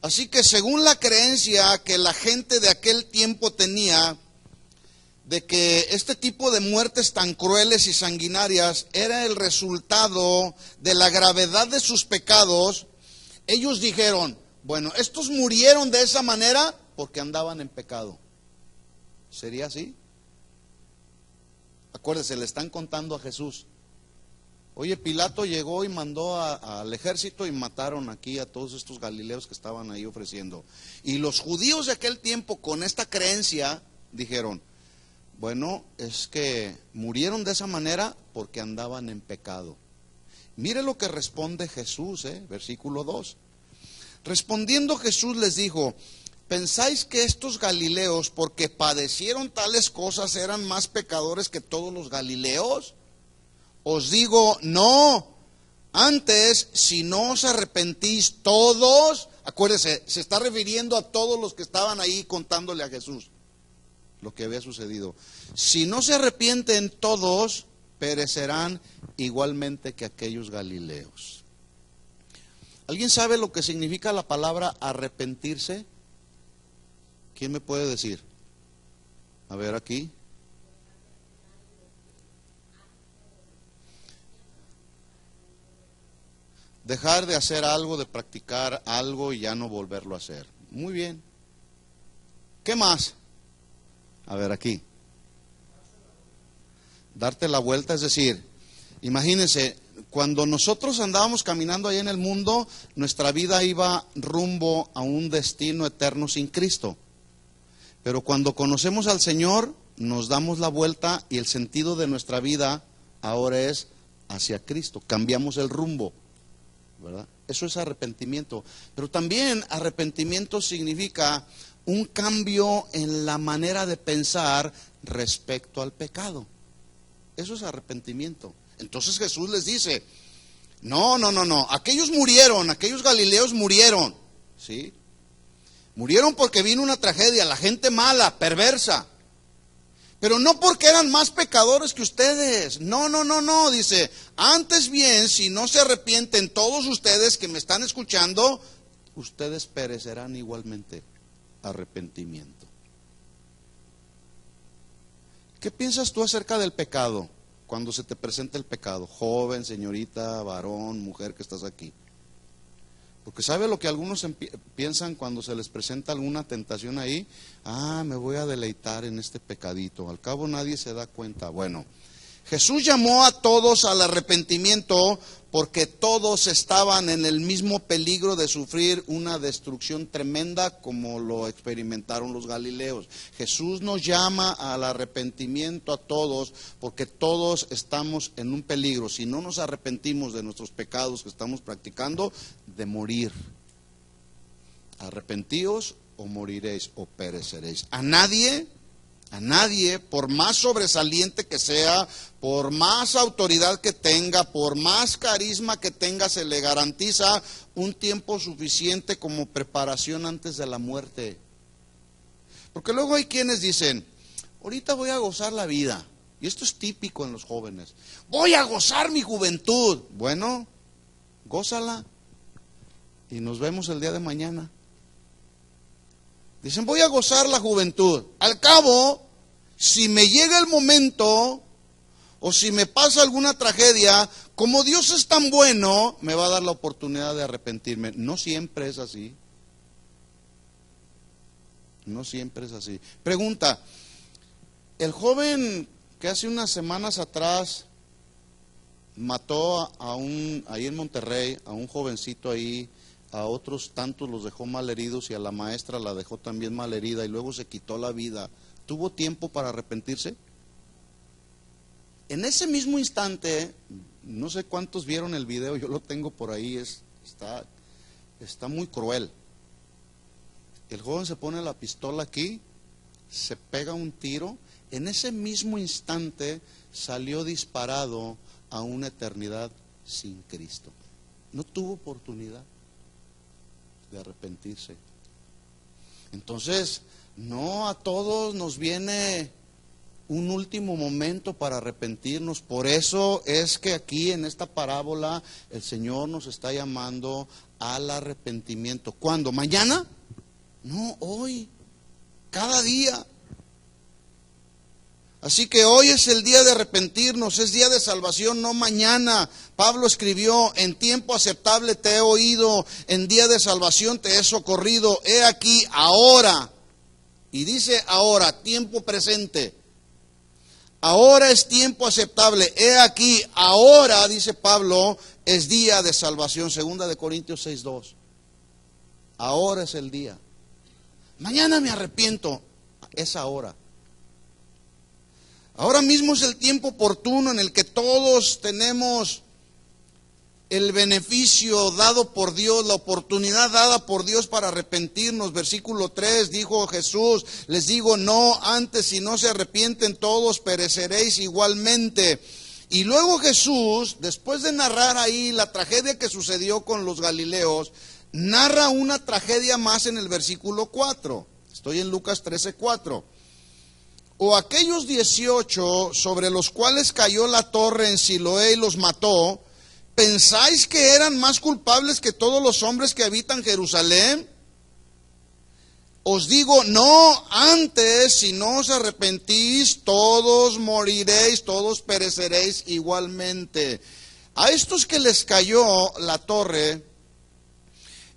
Así que según la creencia que la gente de aquel tiempo tenía, de que este tipo de muertes tan crueles y sanguinarias era el resultado de la gravedad de sus pecados, ellos dijeron, bueno, estos murieron de esa manera porque andaban en pecado. ¿Sería así? Acuérdense, le están contando a Jesús. Oye, Pilato llegó y mandó al ejército y mataron aquí a todos estos galileos que estaban ahí ofreciendo. Y los judíos de aquel tiempo con esta creencia dijeron, bueno, es que murieron de esa manera porque andaban en pecado. Mire lo que responde Jesús, versículo 2. Respondiendo Jesús les dijo, ¿pensáis que estos galileos, porque padecieron tales cosas, eran más pecadores que todos los galileos? Os digo, no. Antes, si no os arrepentís todos, acuérdense, se está refiriendo a todos los que estaban ahí contándole a Jesús lo que había sucedido. Si no se arrepienten todos, perecerán igualmente que aquellos galileos. ¿Alguien sabe lo que significa la palabra arrepentirse? ¿Quién me puede decir? A ver aquí. Dejar de hacer algo, de practicar algo y ya no volverlo a hacer. Muy bien. ¿Qué más? A ver aquí. Darte la vuelta, es decir, imagínense, cuando nosotros andábamos caminando ahí en el mundo, nuestra vida iba rumbo a un destino eterno sin Cristo. Pero cuando conocemos al Señor, nos damos la vuelta y el sentido de nuestra vida ahora es hacia Cristo. Cambiamos el rumbo, ¿verdad? Eso es arrepentimiento. Pero también arrepentimiento significa un cambio en la manera de pensar respecto al pecado. Eso es arrepentimiento. Entonces Jesús les dice, no, aquellos murieron, aquellos galileos murieron, ¿sí? Murieron porque vino una tragedia, la gente mala, perversa. Pero no porque eran más pecadores que ustedes. No, dice, antes bien, si no se arrepienten todos ustedes que me están escuchando, ustedes perecerán igualmente. Arrepentimiento. ¿Qué piensas tú acerca del pecado cuando se te presenta el pecado? Joven, señorita, varón, mujer que estás aquí. Porque ¿sabe lo que algunos piensan cuando se les presenta alguna tentación ahí? Me voy a deleitar en este pecadito. Al cabo nadie se da cuenta. Bueno, Jesús llamó a todos al arrepentimiento porque todos estaban en el mismo peligro de sufrir una destrucción tremenda como lo experimentaron los galileos. Jesús nos llama al arrepentimiento a todos porque todos estamos en un peligro. Si no nos arrepentimos de nuestros pecados que estamos practicando, de morir. Arrepentíos o moriréis o pereceréis. A nadie, por más sobresaliente que sea, por más autoridad que tenga, por más carisma que tenga, se le garantiza un tiempo suficiente como preparación antes de la muerte. Porque luego hay quienes dicen, ahorita voy a gozar la vida, y esto es típico en los jóvenes, voy a gozar mi juventud. Bueno, gózala, y nos vemos el día de mañana. Dicen, voy a gozar la juventud. Al cabo, si me llega el momento o si me pasa alguna tragedia, como Dios es tan bueno, me va a dar la oportunidad de arrepentirme. No siempre es así. No siempre es así. Pregunta, el joven que hace unas semanas atrás mató ahí en Monterrey, a un jovencito ahí, a otros tantos los dejó mal heridos y a la maestra la dejó también mal herida y luego se quitó la vida, ¿tuvo tiempo para arrepentirse? En ese mismo instante, no sé cuántos vieron el video, yo lo tengo por ahí, está muy cruel. El joven se pone la pistola aquí, se pega un tiro, en ese mismo instante salió disparado a una eternidad sin Cristo. no tuvo oportunidad de arrepentirse. Entonces, no a todos nos viene un último momento para arrepentirnos. Por eso es que aquí en esta parábola el Señor nos está llamando al arrepentimiento. ¿Cuándo? ¿Mañana? No, hoy, cada día. Así que hoy es el día de arrepentirnos, es día de salvación, no mañana. Pablo escribió: en tiempo aceptable te he oído, en día de salvación te he socorrido. He aquí ahora, y dice ahora, tiempo presente. Ahora es tiempo aceptable. He aquí ahora, dice Pablo, es día de salvación. 2 Corintios 6:2. Ahora es el día. Mañana me arrepiento. Es ahora. Ahora mismo es el tiempo oportuno en el que todos tenemos el beneficio dado por Dios, la oportunidad dada por Dios para arrepentirnos. Versículo 3, dijo Jesús: les digo, no, antes si no se arrepienten todos pereceréis igualmente. Y luego Jesús, después de narrar ahí la tragedia que sucedió con los galileos, narra una tragedia más en el versículo 4. Estoy en Lucas 13:4. O aquellos 18 sobre los cuales cayó la torre en Siloé y los mató, ¿pensáis que eran más culpables que todos los hombres que habitan Jerusalén? Os digo, no, antes, si no os arrepentís, todos moriréis, todos pereceréis igualmente. A estos que les cayó la torre,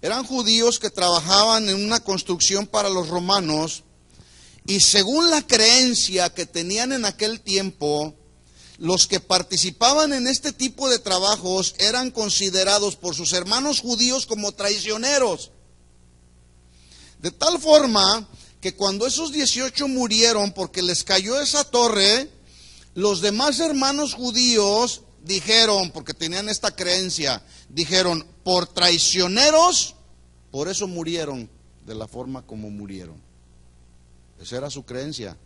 eran judíos que trabajaban en una construcción para los romanos, y según la creencia que tenían en aquel tiempo, los que participaban en este tipo de trabajos eran considerados por sus hermanos judíos como traicioneros. De tal forma que cuando esos 18 murieron porque les cayó esa torre, los demás hermanos judíos dijeron, porque tenían esta creencia, dijeron: por traicioneros, por eso murieron de la forma como murieron. Esa era su creencia.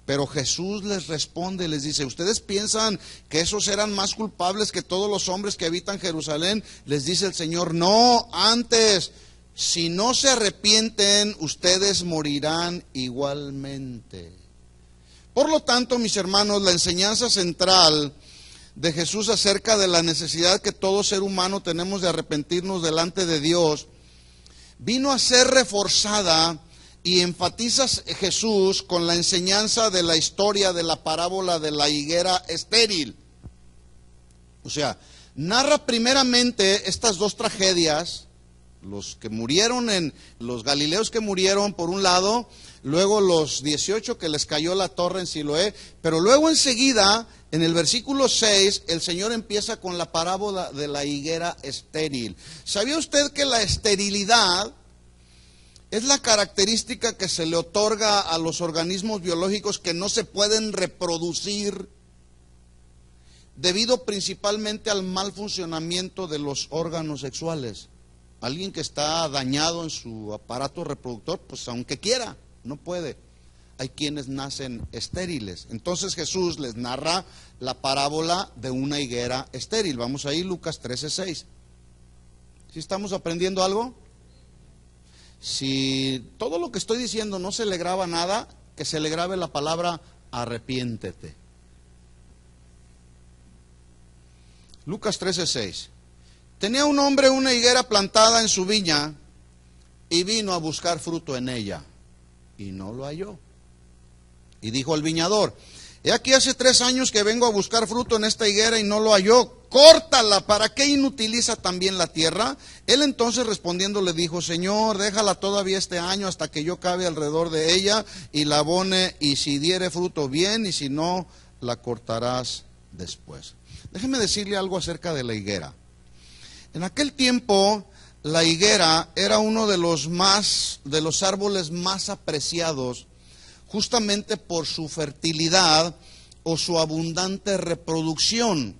Pero Jesús les responde, les dice: ¿ustedes piensan que esos eran más culpables que todos los hombres que habitan Jerusalén? Les dice el Señor: no, antes, si no se arrepienten, ustedes morirán igualmente. Por lo tanto, mis hermanos, la enseñanza central de Jesús acerca de la necesidad que todo ser humano tenemos de arrepentirnos delante de Dios, vino a ser reforzada y enfatiza Jesús con la enseñanza de la historia de la parábola de la higuera estéril. O sea, narra primeramente estas dos tragedias: los que murieron los galileos que murieron por un lado, luego los 18 que les cayó la torre en Siloé, pero luego enseguida, en el versículo 6, el Señor empieza con la parábola de la higuera estéril. ¿Sabía usted que la esterilidad es la característica que se le otorga a los organismos biológicos que no se pueden reproducir debido principalmente al mal funcionamiento de los órganos sexuales? Alguien que está dañado en su aparato reproductor, pues aunque quiera, no puede. Hay quienes nacen estériles. Entonces Jesús les narra la parábola de una higuera estéril. Vamos ahí, Lucas 13:6. ¿Sí estamos aprendiendo algo? Si todo lo que estoy diciendo no se le graba nada, que se le grabe la palabra arrepiéntete. Lucas 13:6. Tenía un hombre una higuera plantada en su viña y vino a buscar fruto en ella y no lo halló. Y dijo al viñador: he aquí hace 3 años que vengo a buscar fruto en esta higuera y no lo halló. Córtala, ¿para qué inutiliza también la tierra? Él entonces respondiendo le dijo: Señor, déjala todavía este año hasta que yo cabe alrededor de ella y la abone, y si diere fruto bien, y si no, la cortarás después. Déjeme decirle algo acerca de la higuera. En aquel tiempo, la higuera era uno de los árboles más apreciados, justamente por su fertilidad o su abundante reproducción.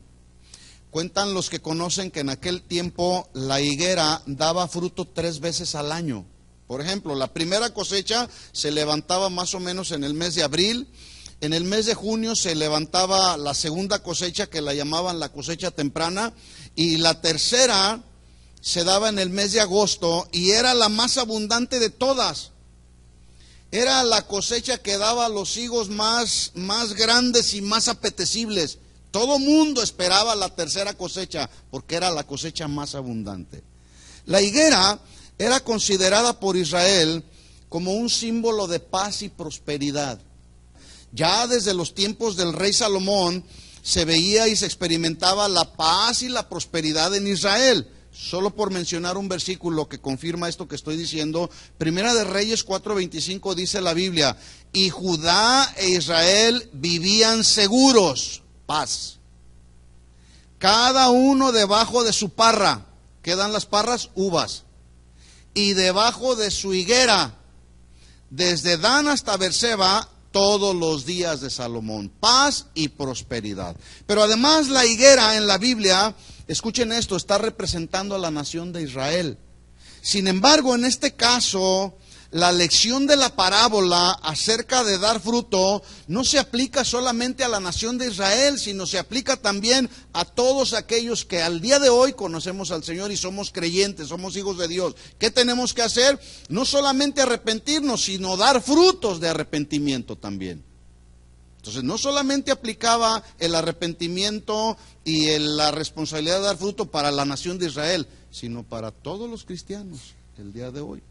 Cuentan los que conocen que en aquel tiempo la higuera daba fruto 3 veces al año. Por ejemplo, la primera cosecha se levantaba más o menos en el mes de abril. En el mes de junio se levantaba la segunda cosecha, que la llamaban la cosecha temprana, y la tercera se daba en el mes de agosto y era la más abundante de todas. Era la cosecha que daba los higos más grandes y más apetecibles. Todo mundo esperaba la tercera cosecha porque era la cosecha más abundante. La higuera era considerada por Israel como un símbolo de paz y prosperidad. Ya desde los tiempos del rey Salomón se veía y se experimentaba la paz y la prosperidad en Israel. Solo por mencionar un versículo que confirma esto que estoy diciendo, Primera de Reyes 4:25 dice la Biblia: y Judá e Israel vivían seguros, paz, cada uno debajo de su parra. ¿Qué dan las parras? Uvas. Y debajo de su higuera, desde Dan hasta Berseba, todos los días de Salomón, paz y prosperidad. Pero además la higuera en la Biblia, escuchen esto, está representando a la nación de Israel. Sin embargo, en este caso, la lección de la parábola acerca de dar fruto no se aplica solamente a la nación de Israel, sino se aplica también a todos aquellos que al día de hoy conocemos al Señor y somos creyentes, somos hijos de Dios. ¿Qué tenemos que hacer? No solamente arrepentirnos, sino dar frutos de arrepentimiento también. Entonces, no solamente aplicaba el arrepentimiento y la responsabilidad de dar fruto para la nación de Israel, sino para todos los cristianos el día de hoy.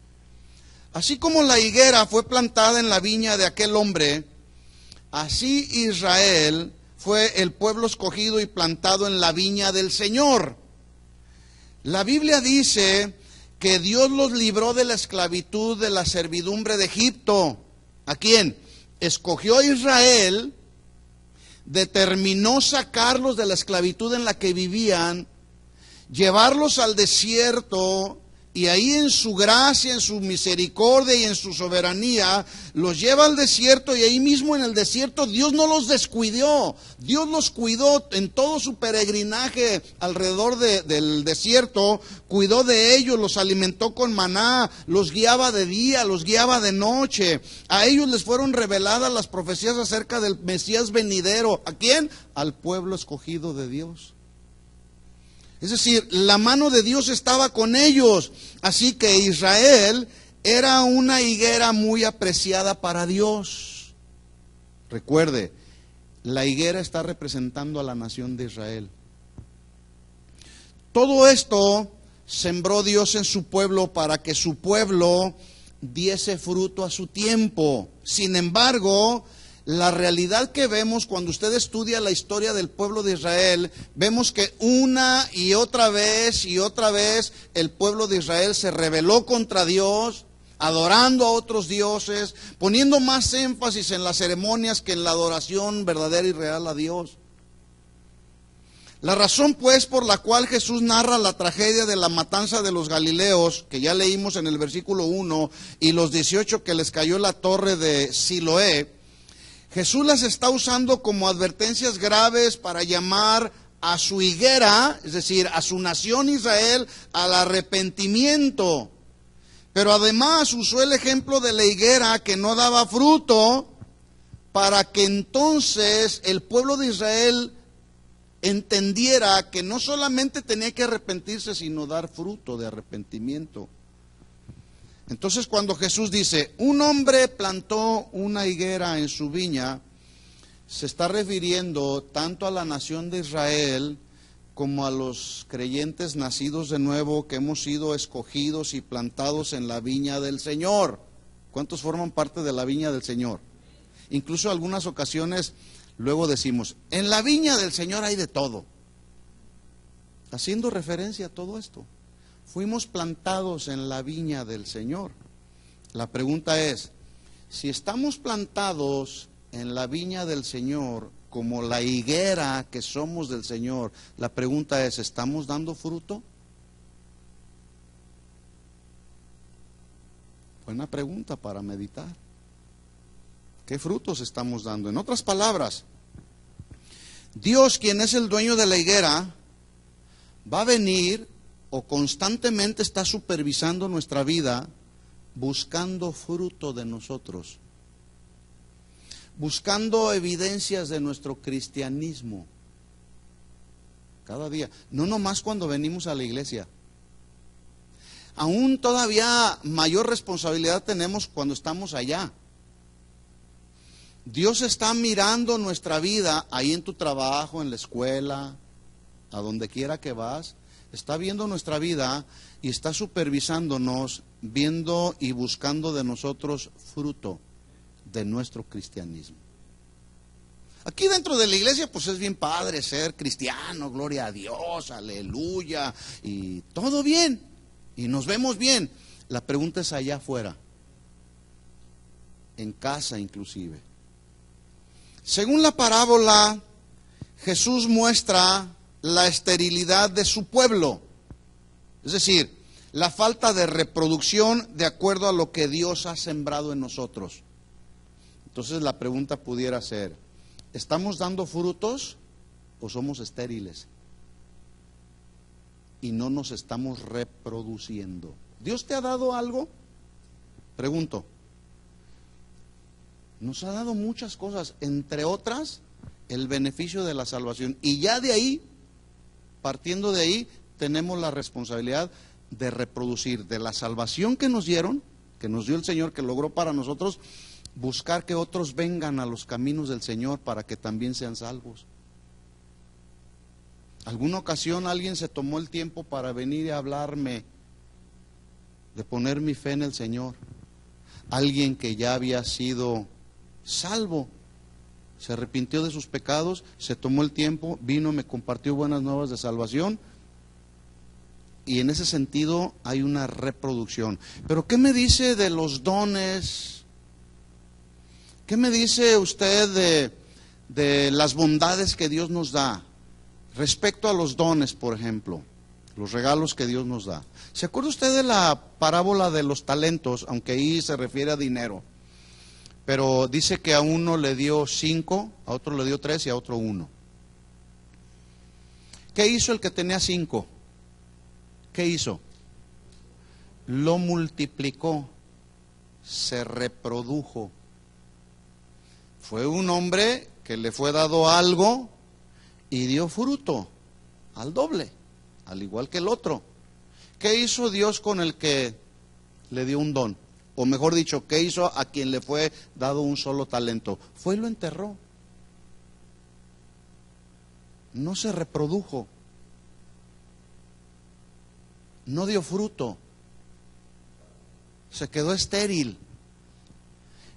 Así como la higuera fue plantada en la viña de aquel hombre, así Israel fue el pueblo escogido y plantado en la viña del Señor. La Biblia dice que Dios los libró de la esclavitud, de la servidumbre de Egipto. ¿A quién? Escogió a Israel, determinó sacarlos de la esclavitud en la que vivían, llevarlos al desierto, y ahí en su gracia, en su misericordia y en su soberanía, los lleva al desierto, y ahí mismo en el desierto Dios no los descuidó. Dios los cuidó en todo su peregrinaje alrededor del desierto, cuidó de ellos, los alimentó con maná, los guiaba de día, los guiaba de noche. A ellos les fueron reveladas las profecías acerca del Mesías venidero. ¿A quién? Al pueblo escogido de Dios. Es decir, la mano de Dios estaba con ellos. Así que Israel era una higuera muy apreciada para Dios. Recuerde, la higuera está representando a la nación de Israel. Todo esto sembró Dios en su pueblo para que su pueblo diese fruto a su tiempo. Sin embargo, la realidad que vemos cuando usted estudia la historia del pueblo de Israel, vemos que una y otra vez el pueblo de Israel se rebeló contra Dios, adorando a otros dioses, poniendo más énfasis en las ceremonias que en la adoración verdadera y real a Dios. La razón pues por la cual Jesús narra la tragedia de la matanza de los galileos, que ya leímos en el versículo 1, y los 18 que les cayó la torre de Siloé, Jesús las está usando como advertencias graves para llamar a su higuera, es decir, a su nación Israel, al arrepentimiento. Pero además usó el ejemplo de la higuera que no daba fruto, para que entonces el pueblo de Israel entendiera que no solamente tenía que arrepentirse, sino dar fruto de arrepentimiento. Entonces, cuando Jesús dice, un hombre plantó una higuera en su viña, se está refiriendo tanto a la nación de Israel como a los creyentes nacidos de nuevo que hemos sido escogidos y plantados en la viña del Señor. ¿Cuántos forman parte de la viña del Señor? Incluso en algunas ocasiones luego decimos, en la viña del Señor hay de todo, haciendo referencia a todo esto. Fuimos plantados en la viña del Señor. La pregunta es, si estamos plantados en la viña del Señor, como la higuera que somos del Señor, la pregunta es, ¿estamos dando fruto? Buena pregunta para meditar. ¿Qué frutos estamos dando? En otras palabras, Dios, quien es el dueño de la higuera, va a venir o constantemente está supervisando nuestra vida, buscando fruto de nosotros, buscando evidencias de nuestro cristianismo. Cada día, no nomás cuando venimos a la iglesia, aún todavía mayor responsabilidad tenemos cuando estamos allá. Dios está mirando nuestra vida ahí en tu trabajo, en la escuela, a donde quiera que vas. Está viendo nuestra vida y está supervisándonos, viendo y buscando de nosotros fruto de nuestro cristianismo. Aquí dentro de la iglesia pues es bien padre ser cristiano, gloria a Dios, aleluya, y todo bien, y nos vemos bien. La pregunta es allá afuera, en casa inclusive. Según la parábola, Jesús muestra la esterilidad de su pueblo, es decir, la falta de reproducción de acuerdo a lo que Dios ha sembrado en nosotros. Entonces la pregunta pudiera ser, ¿estamos dando frutos o somos estériles? Y no nos estamos reproduciendo. ¿Dios te ha dado algo? Pregunto. Nos ha dado muchas cosas, entre otras, el beneficio de la salvación. Y ya de ahí, partiendo de ahí, tenemos la responsabilidad de reproducir de la salvación que nos dieron, que nos dio el Señor, que logró para nosotros, buscar que otros vengan a los caminos del Señor para que también sean salvos. ¿Alguna ocasión alguien se tomó el tiempo para venir y hablarme de poner mi fe en el Señor? Alguien que ya había sido salvo, se arrepintió de sus pecados, se tomó el tiempo, vino, me compartió buenas nuevas de salvación, y en ese sentido hay una reproducción. Pero ¿qué me dice de los dones? ¿Qué me dice usted de las bondades que Dios nos da? Respecto a los dones, por ejemplo, los regalos que Dios nos da. ¿Se acuerda usted de la parábola de los talentos? Aunque ahí se refiere a dinero. Pero dice que a uno le dio 5, a otro le dio 3 y a otro 1. ¿Qué hizo el que tenía 5? ¿Qué hizo? Lo multiplicó, se reprodujo. Fue un hombre que le fue dado algo y dio fruto al doble, al igual que el otro. ¿Qué hizo Dios con el que le dio un don? O mejor dicho, ¿qué hizo a quien le fue dado un solo talento? Fue y lo enterró. No se reprodujo. No dio fruto. Se quedó estéril.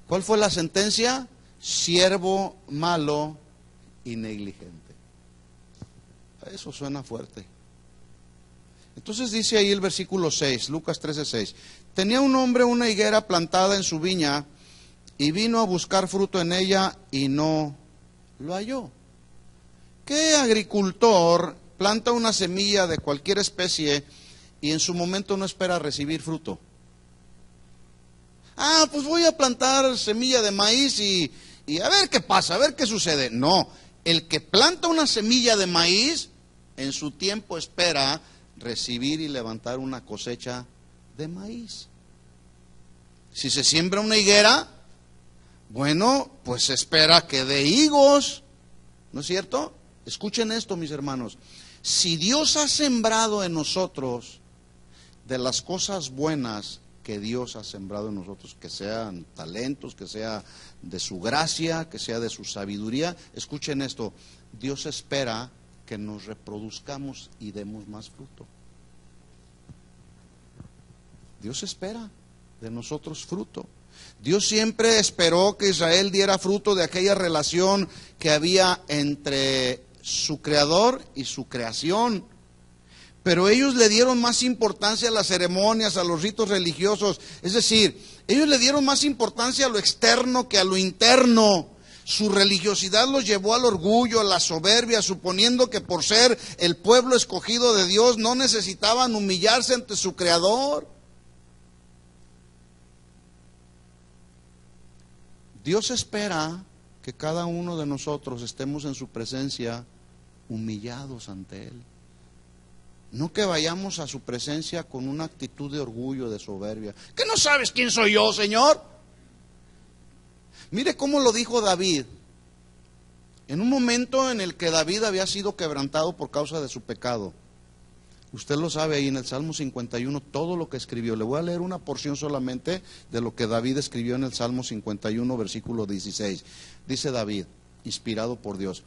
¿Cuál fue la sentencia? Siervo malo y negligente. Eso suena fuerte. Entonces dice ahí el versículo 6, Lucas 13:6. Tenía un hombre una higuera plantada en su viña y vino a buscar fruto en ella y no lo halló. ¿Qué agricultor planta una semilla de cualquier especie y en su momento no espera recibir fruto? Pues voy a plantar semilla de maíz y a ver qué pasa, a ver qué sucede. No, el que planta una semilla de maíz, en su tiempo espera recibir y levantar una cosecha de maíz. Si se siembra una higuera, bueno, pues se espera que dé higos, ¿no es cierto? Escuchen esto, mis hermanos. Si Dios ha sembrado en nosotros de las cosas buenas que Dios ha sembrado en nosotros, que sean talentos, que sea de su gracia, que sea de su sabiduría, escuchen esto, Dios espera que nos reproduzcamos y demos más fruto. Dios espera de nosotros fruto. Dios siempre esperó que Israel diera fruto de aquella relación que había entre su creador y su creación. Pero ellos le dieron más importancia a las ceremonias, a los ritos religiosos. Es decir, ellos le dieron más importancia a lo externo que a lo interno. Su religiosidad los llevó al orgullo, a la soberbia, suponiendo que por ser el pueblo escogido de Dios no necesitaban humillarse ante su creador. Dios espera que cada uno de nosotros estemos en su presencia humillados ante Él. No que vayamos a su presencia con una actitud de orgullo, de soberbia. ¿Qué no sabes quién soy yo, Señor? Mire cómo lo dijo David. En un momento en el que David había sido quebrantado por causa de su pecado. Usted lo sabe ahí en el Salmo 51, todo lo que escribió. Le voy a leer una porción solamente de lo que David escribió en el Salmo 51, versículo 16. Dice David, inspirado por Dios: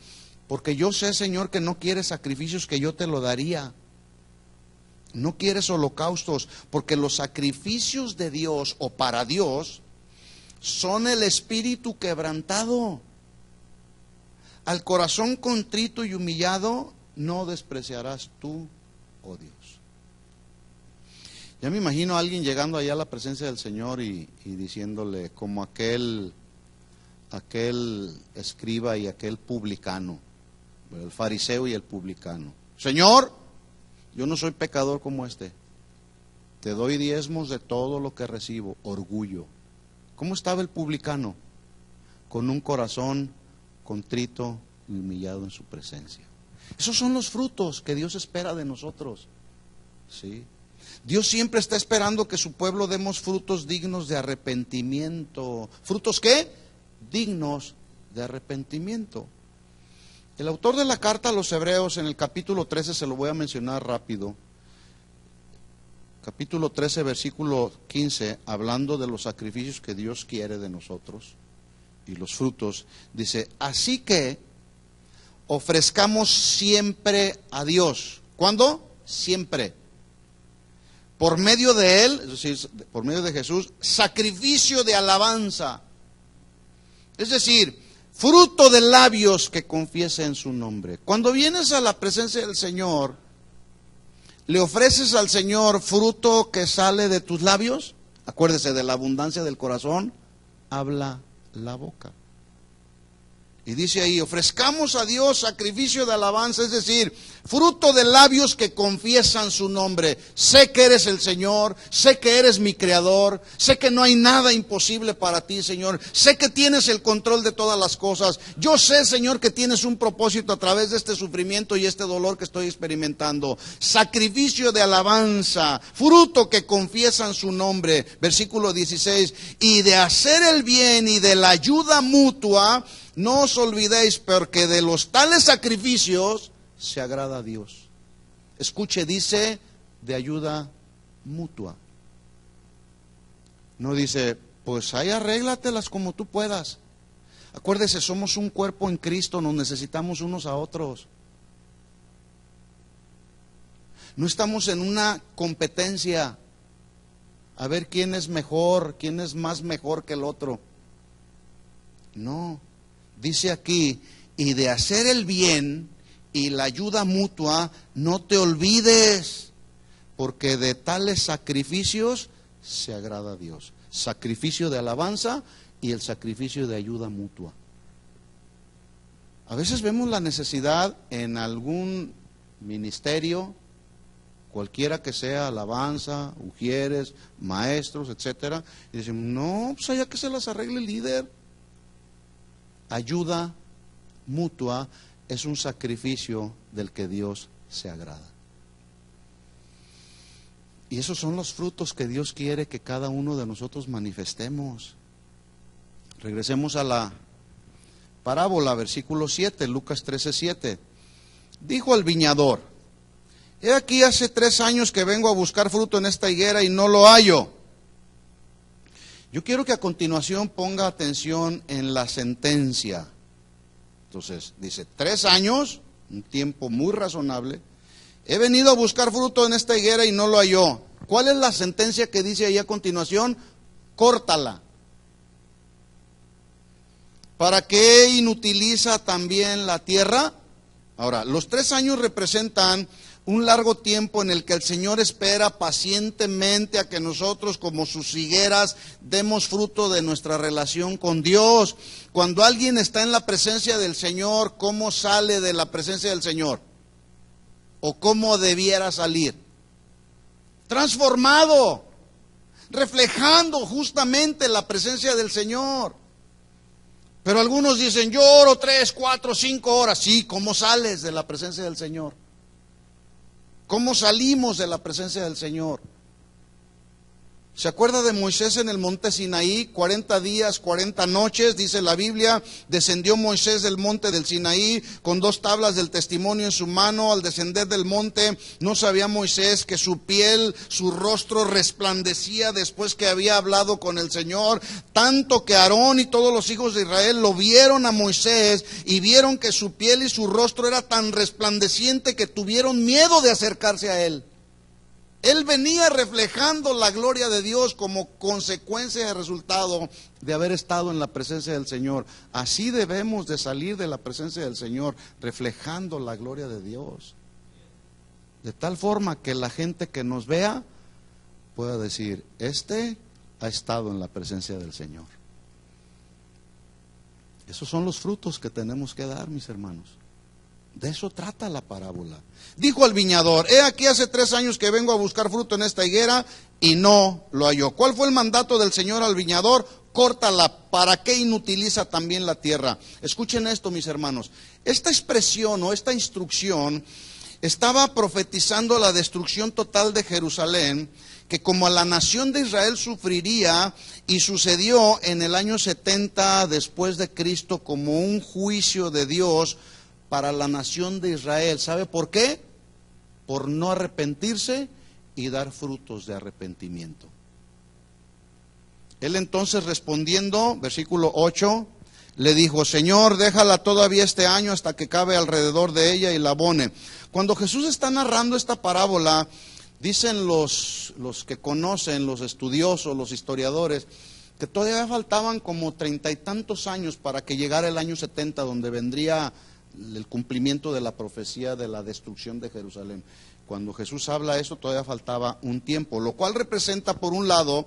porque yo sé, Señor, que no quieres sacrificios, que yo te lo daría. No quieres holocaustos, porque los sacrificios de Dios o para Dios son el espíritu quebrantado. Al corazón contrito y humillado no despreciarás tú, oh Dios. Ya me imagino a alguien llegando allá a la presencia del Señor y diciéndole, como aquel escriba y aquel publicano, el fariseo y el publicano: Señor, yo no soy pecador como este, te doy diezmos de todo lo que recibo. Orgullo. ¿Cómo estaba el publicano? Con un corazón contrito y humillado en su presencia. Esos son los frutos que Dios espera de nosotros. ¿Sí? Dios siempre está esperando que su pueblo demos frutos dignos de arrepentimiento. ¿Frutos qué? Dignos de arrepentimiento. El autor de la carta a los Hebreos, en el capítulo 13, se lo voy a mencionar rápido. Capítulo 13, versículo 15, hablando de los sacrificios que Dios quiere de nosotros y los frutos, dice: así que ofrezcamos siempre a Dios. ¿Cuándo? Siempre. Por medio de Él, es decir, por medio de Jesús, sacrificio de alabanza. Es decir, fruto de labios que confiesen su nombre. Cuando vienes a la presencia del Señor, ¿le ofreces al Señor fruto que sale de tus labios? Acuérdese, de la abundancia del corazón habla la boca. Y dice ahí: ofrezcamos a Dios sacrificio de alabanza, es decir, fruto de labios que confiesan su nombre. Sé que eres el Señor, sé que eres mi creador, sé que no hay nada imposible para ti, Señor. Sé que tienes el control de todas las cosas. Yo sé, Señor, que tienes un propósito a través de este sufrimiento y este dolor que estoy experimentando. Sacrificio de alabanza, fruto que confiesan su nombre. Versículo 16, y de hacer el bien y de la ayuda mutua, no os olvidéis, porque de los tales sacrificios se agrada a Dios. Escuche, dice de ayuda mutua. No dice, pues ahí arréglatelas como tú puedas. Acuérdese, somos un cuerpo en Cristo, nos necesitamos unos a otros. No estamos en una competencia a ver quién es mejor, quién es más mejor que el otro. No. Dice aquí, y de hacer el bien y la ayuda mutua, no te olvides, porque de tales sacrificios se agrada a Dios. Sacrificio de alabanza y el sacrificio de ayuda mutua. A veces vemos la necesidad en algún ministerio, cualquiera que sea, alabanza, ujieres, maestros, etcétera, y decimos, no, pues allá que se las arregle el líder. Ayuda mutua es un sacrificio del que Dios se agrada. Y esos son los frutos que Dios quiere que cada uno de nosotros manifestemos. Regresemos a la parábola, versículo 7, Lucas 13:7. Dijo al viñador: he aquí hace 3 años que vengo a buscar fruto en esta higuera y no lo hallo. Yo quiero que a continuación ponga atención en la sentencia. Entonces, dice, 3 años, un tiempo muy razonable. He venido a buscar fruto en esta higuera y no lo halló. ¿Cuál es la sentencia que dice ahí a continuación? Córtala. ¿Para qué inutiliza también la tierra? Ahora, los 3 años representan un largo tiempo en el que el Señor espera pacientemente a que nosotros, como sus higueras, demos fruto de nuestra relación con Dios. Cuando alguien está en la presencia del Señor, ¿cómo sale de la presencia del Señor? ¿O cómo debiera salir? Transformado, reflejando justamente la presencia del Señor. Pero algunos dicen, yo oro 3, 4, 5 horas. Sí, ¿cómo sales de la presencia del Señor? ¿Cómo salimos de la presencia del Señor? ¿Se acuerda de Moisés en el monte Sinaí? 40 días, 40 noches, dice la Biblia, descendió Moisés del monte del Sinaí con 2 tablas del testimonio en su mano. Al descender del monte, no sabía Moisés que su piel, su rostro resplandecía después que había hablado con el Señor, tanto que Aarón y todos los hijos de Israel lo vieron a Moisés y vieron que su piel y su rostro era tan resplandeciente que tuvieron miedo de acercarse a él. Él venía reflejando la gloria de Dios como consecuencia y resultado de haber estado en la presencia del Señor. Así debemos de salir de la presencia del Señor, reflejando la gloria de Dios. De tal forma que la gente que nos vea pueda decir, este ha estado en la presencia del Señor. Esos son los frutos que tenemos que dar, mis hermanos. De eso trata la parábola. Dijo al viñador, he aquí hace 3 años que vengo a buscar fruto en esta higuera y no lo halló. ¿Cuál fue el mandato del Señor al viñador? Córtala, ¿para qué inutiliza también la tierra? Escuchen esto, mis hermanos. Esta expresión o esta instrucción estaba profetizando la destrucción total de Jerusalén, que como la nación de Israel sufriría, y sucedió en el año 70 después de Cristo como un juicio de Dios para la nación de Israel. ¿Sabe por qué? Por no arrepentirse y dar frutos de arrepentimiento. Él entonces respondiendo, versículo 8, le dijo, Señor, déjala todavía este año hasta que cabe alrededor de ella y la abone. Cuando Jesús está narrando esta parábola, dicen los que conocen, los estudiosos, los historiadores, que todavía faltaban como 30 y tantos años para que llegara el año 70, donde vendría el cumplimiento de la profecía de la destrucción de Jerusalén. Cuando Jesús habla eso, todavía faltaba un tiempo, lo cual representa por un lado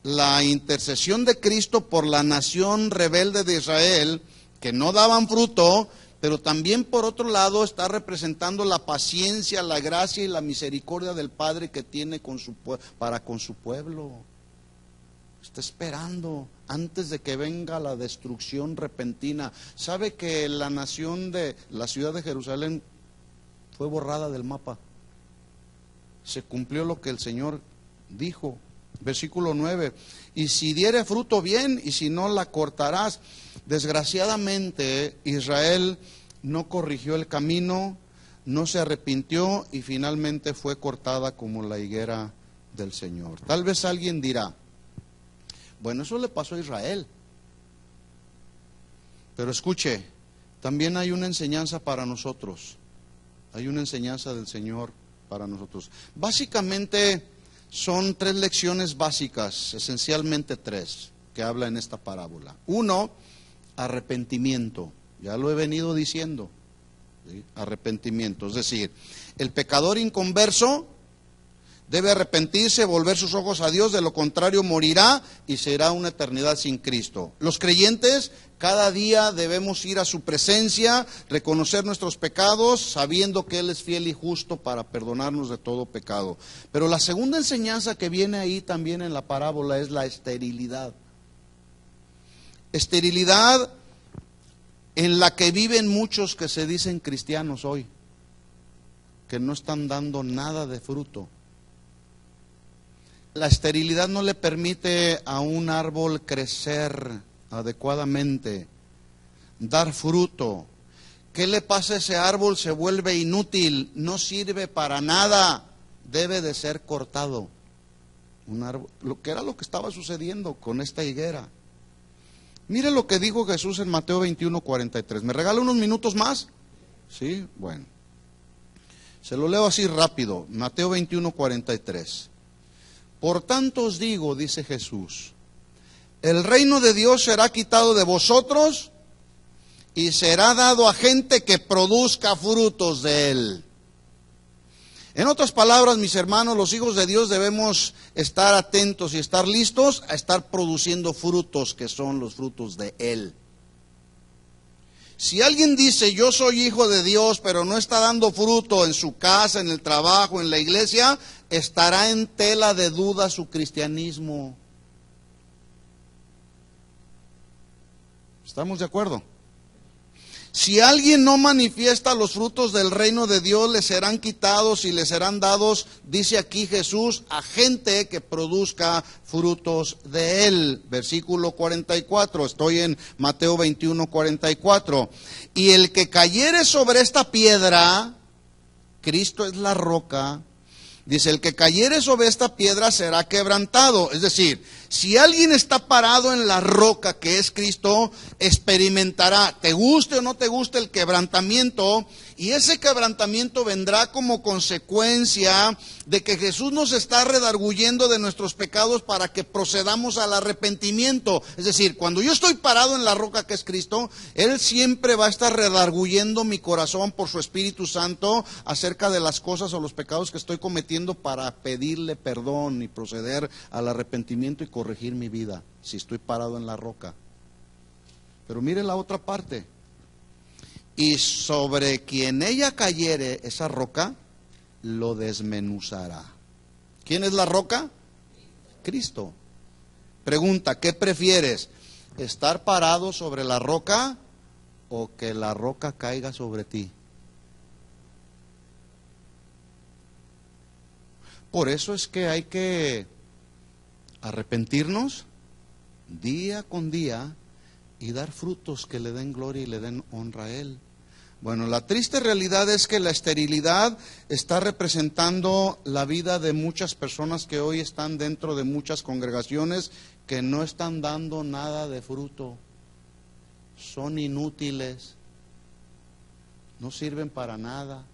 la intercesión de Cristo por la nación rebelde de Israel, que no daban fruto, pero también por otro lado está representando la paciencia, la gracia y la misericordia del Padre que tiene para con su pueblo. Está esperando antes de que venga la destrucción repentina. ¿Sabe que la nación de la ciudad de Jerusalén fue borrada del mapa? Se cumplió lo que el Señor dijo. Versículo 9, y si diere fruto bien, y si no la cortarás. Desgraciadamente Israel no corrigió el camino, no se arrepintió y finalmente fue cortada como la higuera del Señor. Tal vez alguien dirá, bueno, eso le pasó a Israel. Pero escuche, también hay una enseñanza para nosotros. Hay una enseñanza del Señor para nosotros. Básicamente son 3 lecciones básicas, esencialmente 3, que habla en esta parábola. 1, arrepentimiento. Ya lo he venido diciendo. ¿Sí? Arrepentimiento. Es decir, el pecador inconverso debe arrepentirse, volver sus ojos a Dios, de lo contrario morirá y será una eternidad sin Cristo. Los creyentes cada día debemos ir a su presencia, reconocer nuestros pecados, sabiendo que Él es fiel y justo para perdonarnos de todo pecado. Pero la segunda enseñanza que viene ahí también en la parábola es la esterilidad. Esterilidad en la que viven muchos que se dicen cristianos hoy, que no están dando nada de fruto. La esterilidad no le permite a un árbol crecer adecuadamente, dar fruto. ¿Qué le pasa a ese árbol? Se vuelve inútil, no sirve para nada, debe de ser cortado. Un árbol, lo que era lo que estaba sucediendo con esta higuera. Mire lo que dijo Jesús en Mateo 21:43. ¿Me regala unos minutos más? Sí, bueno. Se lo leo así rápido. Mateo 21:43. Por tanto os digo, dice Jesús, el reino de Dios será quitado de vosotros y será dado a gente que produzca frutos de él. En otras palabras, mis hermanos, los hijos de Dios debemos estar atentos y estar listos a estar produciendo frutos que son los frutos de él. Si alguien dice, yo soy hijo de Dios, pero no está dando fruto en su casa, en el trabajo, en la iglesia, estará en tela de duda su cristianismo. ¿Estamos de acuerdo? Si alguien no manifiesta los frutos del reino de Dios, le serán quitados y le serán dados, dice aquí Jesús, a gente que produzca frutos de él. Versículo 44, estoy en Mateo 21, 44. Y el que cayere sobre esta piedra, Cristo es la roca, dice, el que cayere sobre esta piedra será quebrantado. Es decir, si alguien está parado en la roca que es Cristo, experimentará, te guste o no te guste, el quebrantamiento. Y ese quebrantamiento vendrá como consecuencia de que Jesús nos está redarguyendo de nuestros pecados para que procedamos al arrepentimiento. Es decir, cuando yo estoy parado en la roca que es Cristo, Él siempre va a estar redarguyendo mi corazón por su Espíritu Santo acerca de las cosas o los pecados que estoy cometiendo, para pedirle perdón y proceder al arrepentimiento y corregir mi vida, si estoy parado en la roca. Pero mire la otra parte. Y sobre quien ella cayere, esa roca, lo desmenuzará. ¿Quién es la roca? Cristo. Pregunta, ¿qué prefieres? ¿Estar parado sobre la roca o que la roca caiga sobre ti? Por eso es que hay que arrepentirnos día con día y dar frutos que le den gloria y le den honra a Él. Bueno, la triste realidad es que la esterilidad está representando la vida de muchas personas que hoy están dentro de muchas congregaciones que no están dando nada de fruto. Son inútiles, no sirven para nada.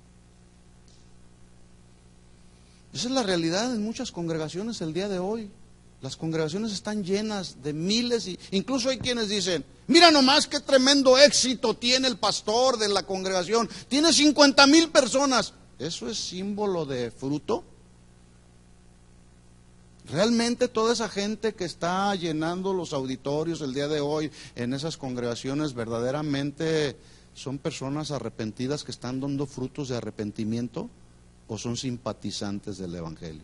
Esa es la realidad en muchas congregaciones el día de hoy. Las congregaciones están llenas de miles, y incluso hay quienes dicen, mira nomás qué tremendo éxito tiene el pastor de la congregación, tiene 50,000 personas. ¿Eso es símbolo de fruto? Realmente toda esa gente que está llenando los auditorios el día de hoy en esas congregaciones, verdaderamente son personas arrepentidas que están dando frutos de arrepentimiento, o son simpatizantes del evangelio.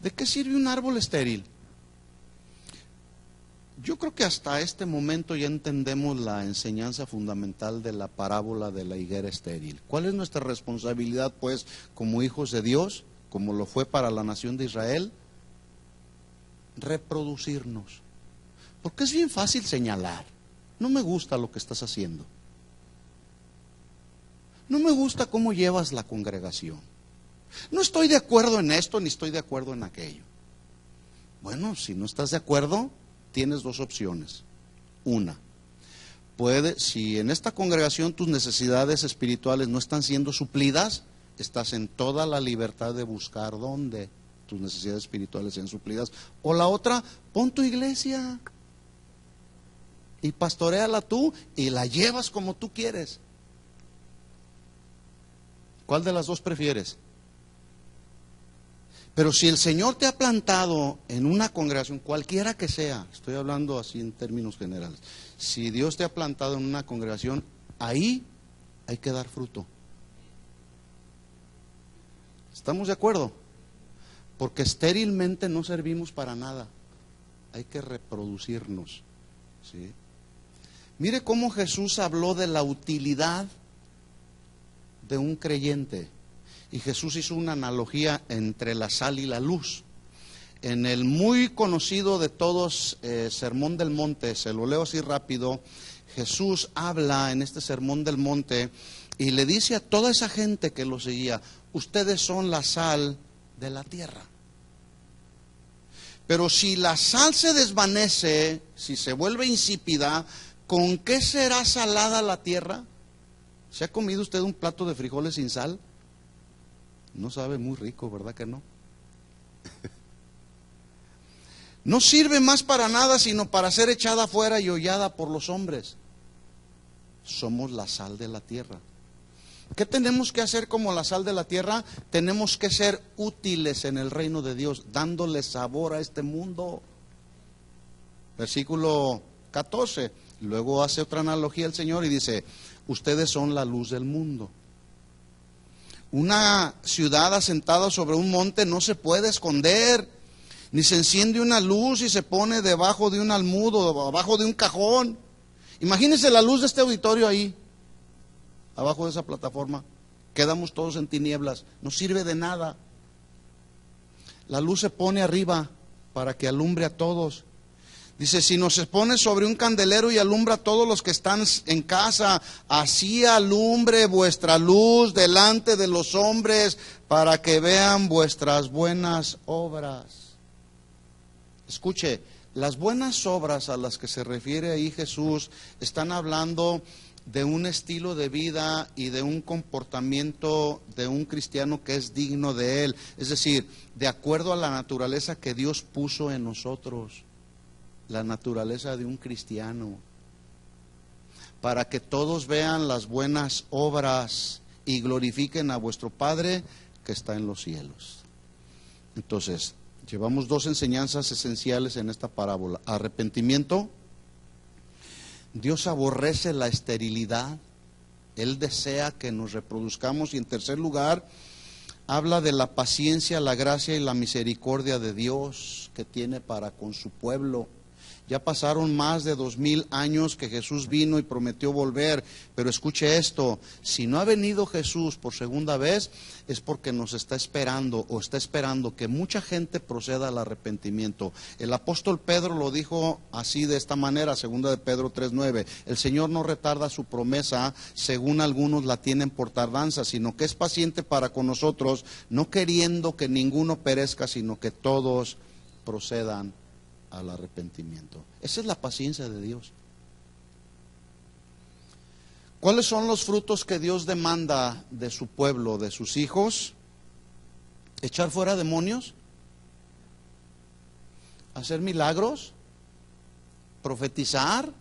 ¿De qué sirve un árbol estéril? Yo creo que hasta este momento ya entendemos la enseñanza fundamental de la parábola de la higuera estéril. ¿Cuál es nuestra responsabilidad, pues, como hijos de Dios, como lo fue para la nación de Israel? Reproducirnos. Porque es bien fácil señalar. No me gusta lo que estás haciendo. No me gusta cómo llevas la congregación. No estoy de acuerdo en esto, ni estoy de acuerdo en aquello. Bueno, si no estás de acuerdo, tienes dos opciones. Una, si en esta congregación tus necesidades espirituales no están siendo suplidas, estás en toda la libertad de buscar dónde tus necesidades espirituales sean suplidas. O la otra, pon tu iglesia y pastoréala tú y la llevas como tú quieres. ¿Cuál de las dos prefieres? Pero si el Señor te ha plantado en una congregación, cualquiera que sea, estoy hablando así en términos generales, si Dios te ha plantado en una congregación, ahí hay que dar fruto. ¿Estamos de acuerdo? Porque estérilmente no servimos para nada, hay que reproducirnos, ¿sí? Mire cómo Jesús habló de la utilidad de un creyente. Y Jesús hizo una analogía entre la sal y la luz. En el muy conocido de todos Sermón del Monte, se lo leo así rápido, Jesús habla en este Sermón del Monte y le dice a toda esa gente que lo seguía, ustedes son la sal de la tierra. Pero si la sal se desvanece, si se vuelve insípida, ¿con qué será salada la tierra? ¿Se ha comido usted un plato de frijoles sin sal? No sabe muy rico, ¿verdad que no? No sirve más para nada sino para ser echada afuera y hollada por los hombres. Somos la sal de la tierra. ¿Qué tenemos que hacer como la sal de la tierra? Tenemos que ser útiles en el reino de Dios, dándole sabor a este mundo. Versículo 14. Luego hace otra analogía el Señor y dice, ustedes son la luz del mundo. Una ciudad asentada sobre un monte no se puede esconder, ni se enciende una luz y se pone debajo de un almud o debajo de un cajón. Imagínense la luz de este auditorio ahí, abajo de esa plataforma. Quedamos todos en tinieblas, no sirve de nada. La luz se pone arriba para que alumbre a todos. Dice, si nos pone sobre un candelero y alumbra a todos los que están en casa, así alumbre vuestra luz delante de los hombres para que vean vuestras buenas obras. Escuche, las buenas obras a las que se refiere ahí Jesús están hablando de un estilo de vida y de un comportamiento de un cristiano que es digno de él, es decir, de acuerdo a la naturaleza que Dios puso en nosotros, la naturaleza de un cristiano, para que todos vean las buenas obras y glorifiquen a vuestro Padre que está en los cielos. Entonces, llevamos dos enseñanzas esenciales en esta parábola. Arrepentimiento. Dios aborrece la esterilidad, Él desea que nos reproduzcamos. Y en tercer lugar, habla de la paciencia, la gracia y la misericordia de Dios que tiene para con su pueblo. Ya pasaron más de 2000 años que Jesús vino y prometió volver, pero escuche esto, si no ha venido Jesús por segunda vez, es porque nos está esperando o está esperando que mucha gente proceda al arrepentimiento. El apóstol Pedro lo dijo así, de esta manera, segunda de Pedro 3:9, el Señor no retarda su promesa, según algunos la tienen por tardanza, sino que es paciente para con nosotros, no queriendo que ninguno perezca, sino que todos procedan al arrepentimiento. Esa es la paciencia de Dios. ¿Cuáles son los frutos que Dios demanda de su pueblo, de sus hijos? ¿Echar fuera demonios? ¿Hacer milagros? ¿Profetizar?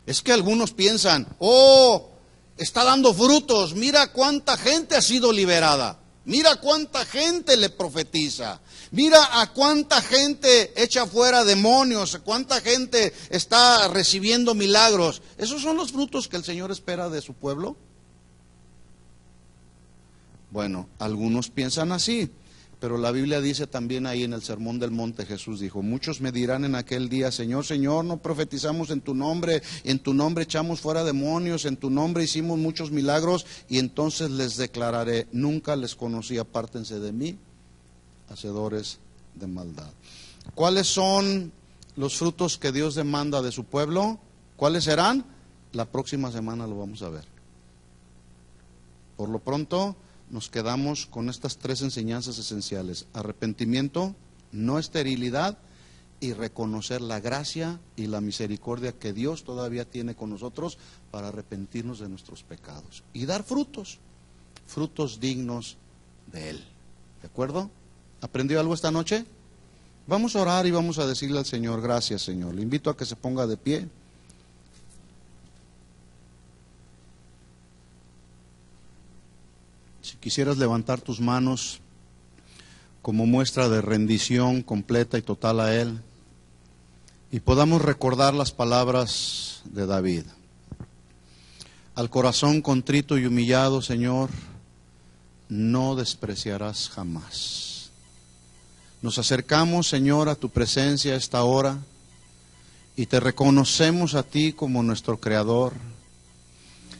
Es que algunos piensan, oh, está dando frutos, mira cuánta gente ha sido liberada, mira cuánta gente le profetiza, mira a cuánta gente echa fuera demonios, cuánta gente está recibiendo milagros. ¿Esos son los frutos que el Señor espera de su pueblo? Bueno, algunos piensan así, pero la Biblia dice también ahí en el Sermón del Monte, Jesús dijo, muchos me dirán en aquel día, Señor, Señor, no profetizamos en tu nombre echamos fuera demonios, en tu nombre hicimos muchos milagros, y entonces les declararé, nunca les conocí, apártense de mí, hacedores de maldad. ¿Cuáles son los frutos que Dios demanda de su pueblo? ¿Cuáles serán? La próxima semana lo vamos a ver. Por lo pronto nos quedamos con estas tres enseñanzas esenciales: arrepentimiento, no esterilidad, y reconocer la gracia y la misericordia que Dios todavía tiene con nosotros para arrepentirnos de nuestros pecados y dar frutos, frutos dignos de Él. ¿De acuerdo? ¿Aprendió algo esta noche? Vamos a orar y vamos a decirle al Señor, gracias Señor. Le invito a que se ponga de pie. Si quisieras levantar tus manos como muestra de rendición completa y total a Él, y podamos recordar las palabras de David. Al corazón contrito y humillado, Señor, no despreciarás jamás. Nos acercamos, Señor, a tu presencia a esta hora y te reconocemos a ti como nuestro Creador.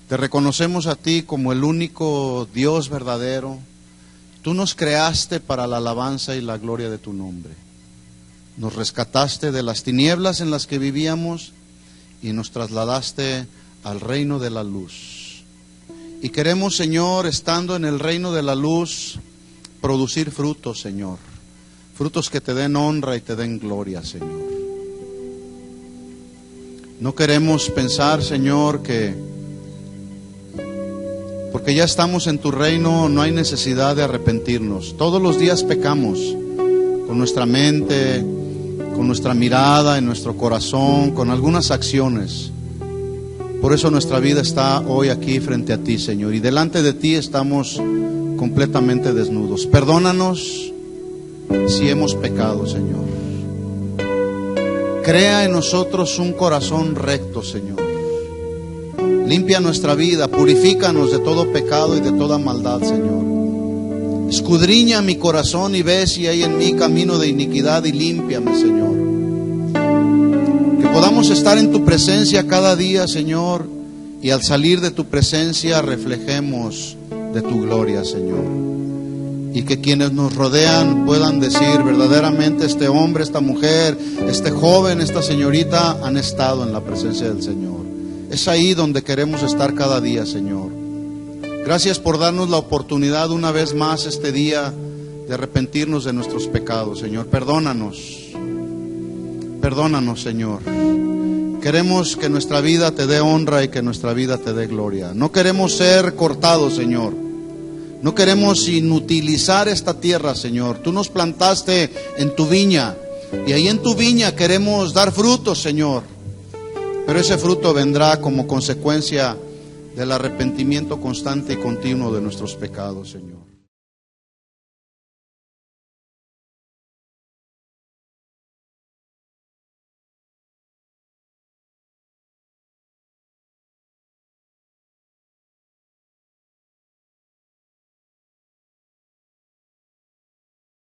Te reconocemos a ti como el único Dios verdadero. Tú nos creaste para la alabanza y la gloria de tu nombre. Nos rescataste de las tinieblas en las que vivíamos y nos trasladaste al reino de la luz. Y queremos, Señor, estando en el reino de la luz, producir frutos, Señor. Frutos que te den honra y te den gloria, Señor. No queremos pensar, Señor, que porque ya estamos en tu reino no hay necesidad de arrepentirnos. Todos los días pecamos con nuestra mente, con nuestra mirada, en nuestro corazón, con algunas acciones. Por eso nuestra vida está hoy aquí frente a ti, Señor, y delante de ti estamos completamente desnudos. Perdónanos si hemos pecado, Señor. Crea en nosotros un corazón recto, Señor. Limpia nuestra vida, purifícanos de todo pecado y de toda maldad, Señor. Escudriña mi corazón y ve si hay en mí camino de iniquidad y límpiame, Señor. Que podamos estar en tu presencia cada día, Señor, y al salir de tu presencia reflejemos de tu gloria, Señor. Y que quienes nos rodean puedan decir, verdaderamente este hombre, esta mujer, este joven, esta señorita han estado en la presencia del Señor. Es ahí donde queremos estar cada día, Señor. Gracias por darnos la oportunidad una vez más este día de arrepentirnos de nuestros pecados, Señor. Perdónanos, Señor. Queremos que nuestra vida te dé honra y que nuestra vida te dé gloria. No queremos ser cortados, Señor. No queremos inutilizar esta tierra, Señor. Tú nos plantaste en tu viña y ahí en tu viña queremos dar frutos, Señor. Pero ese fruto vendrá como consecuencia del arrepentimiento constante y continuo de nuestros pecados, Señor.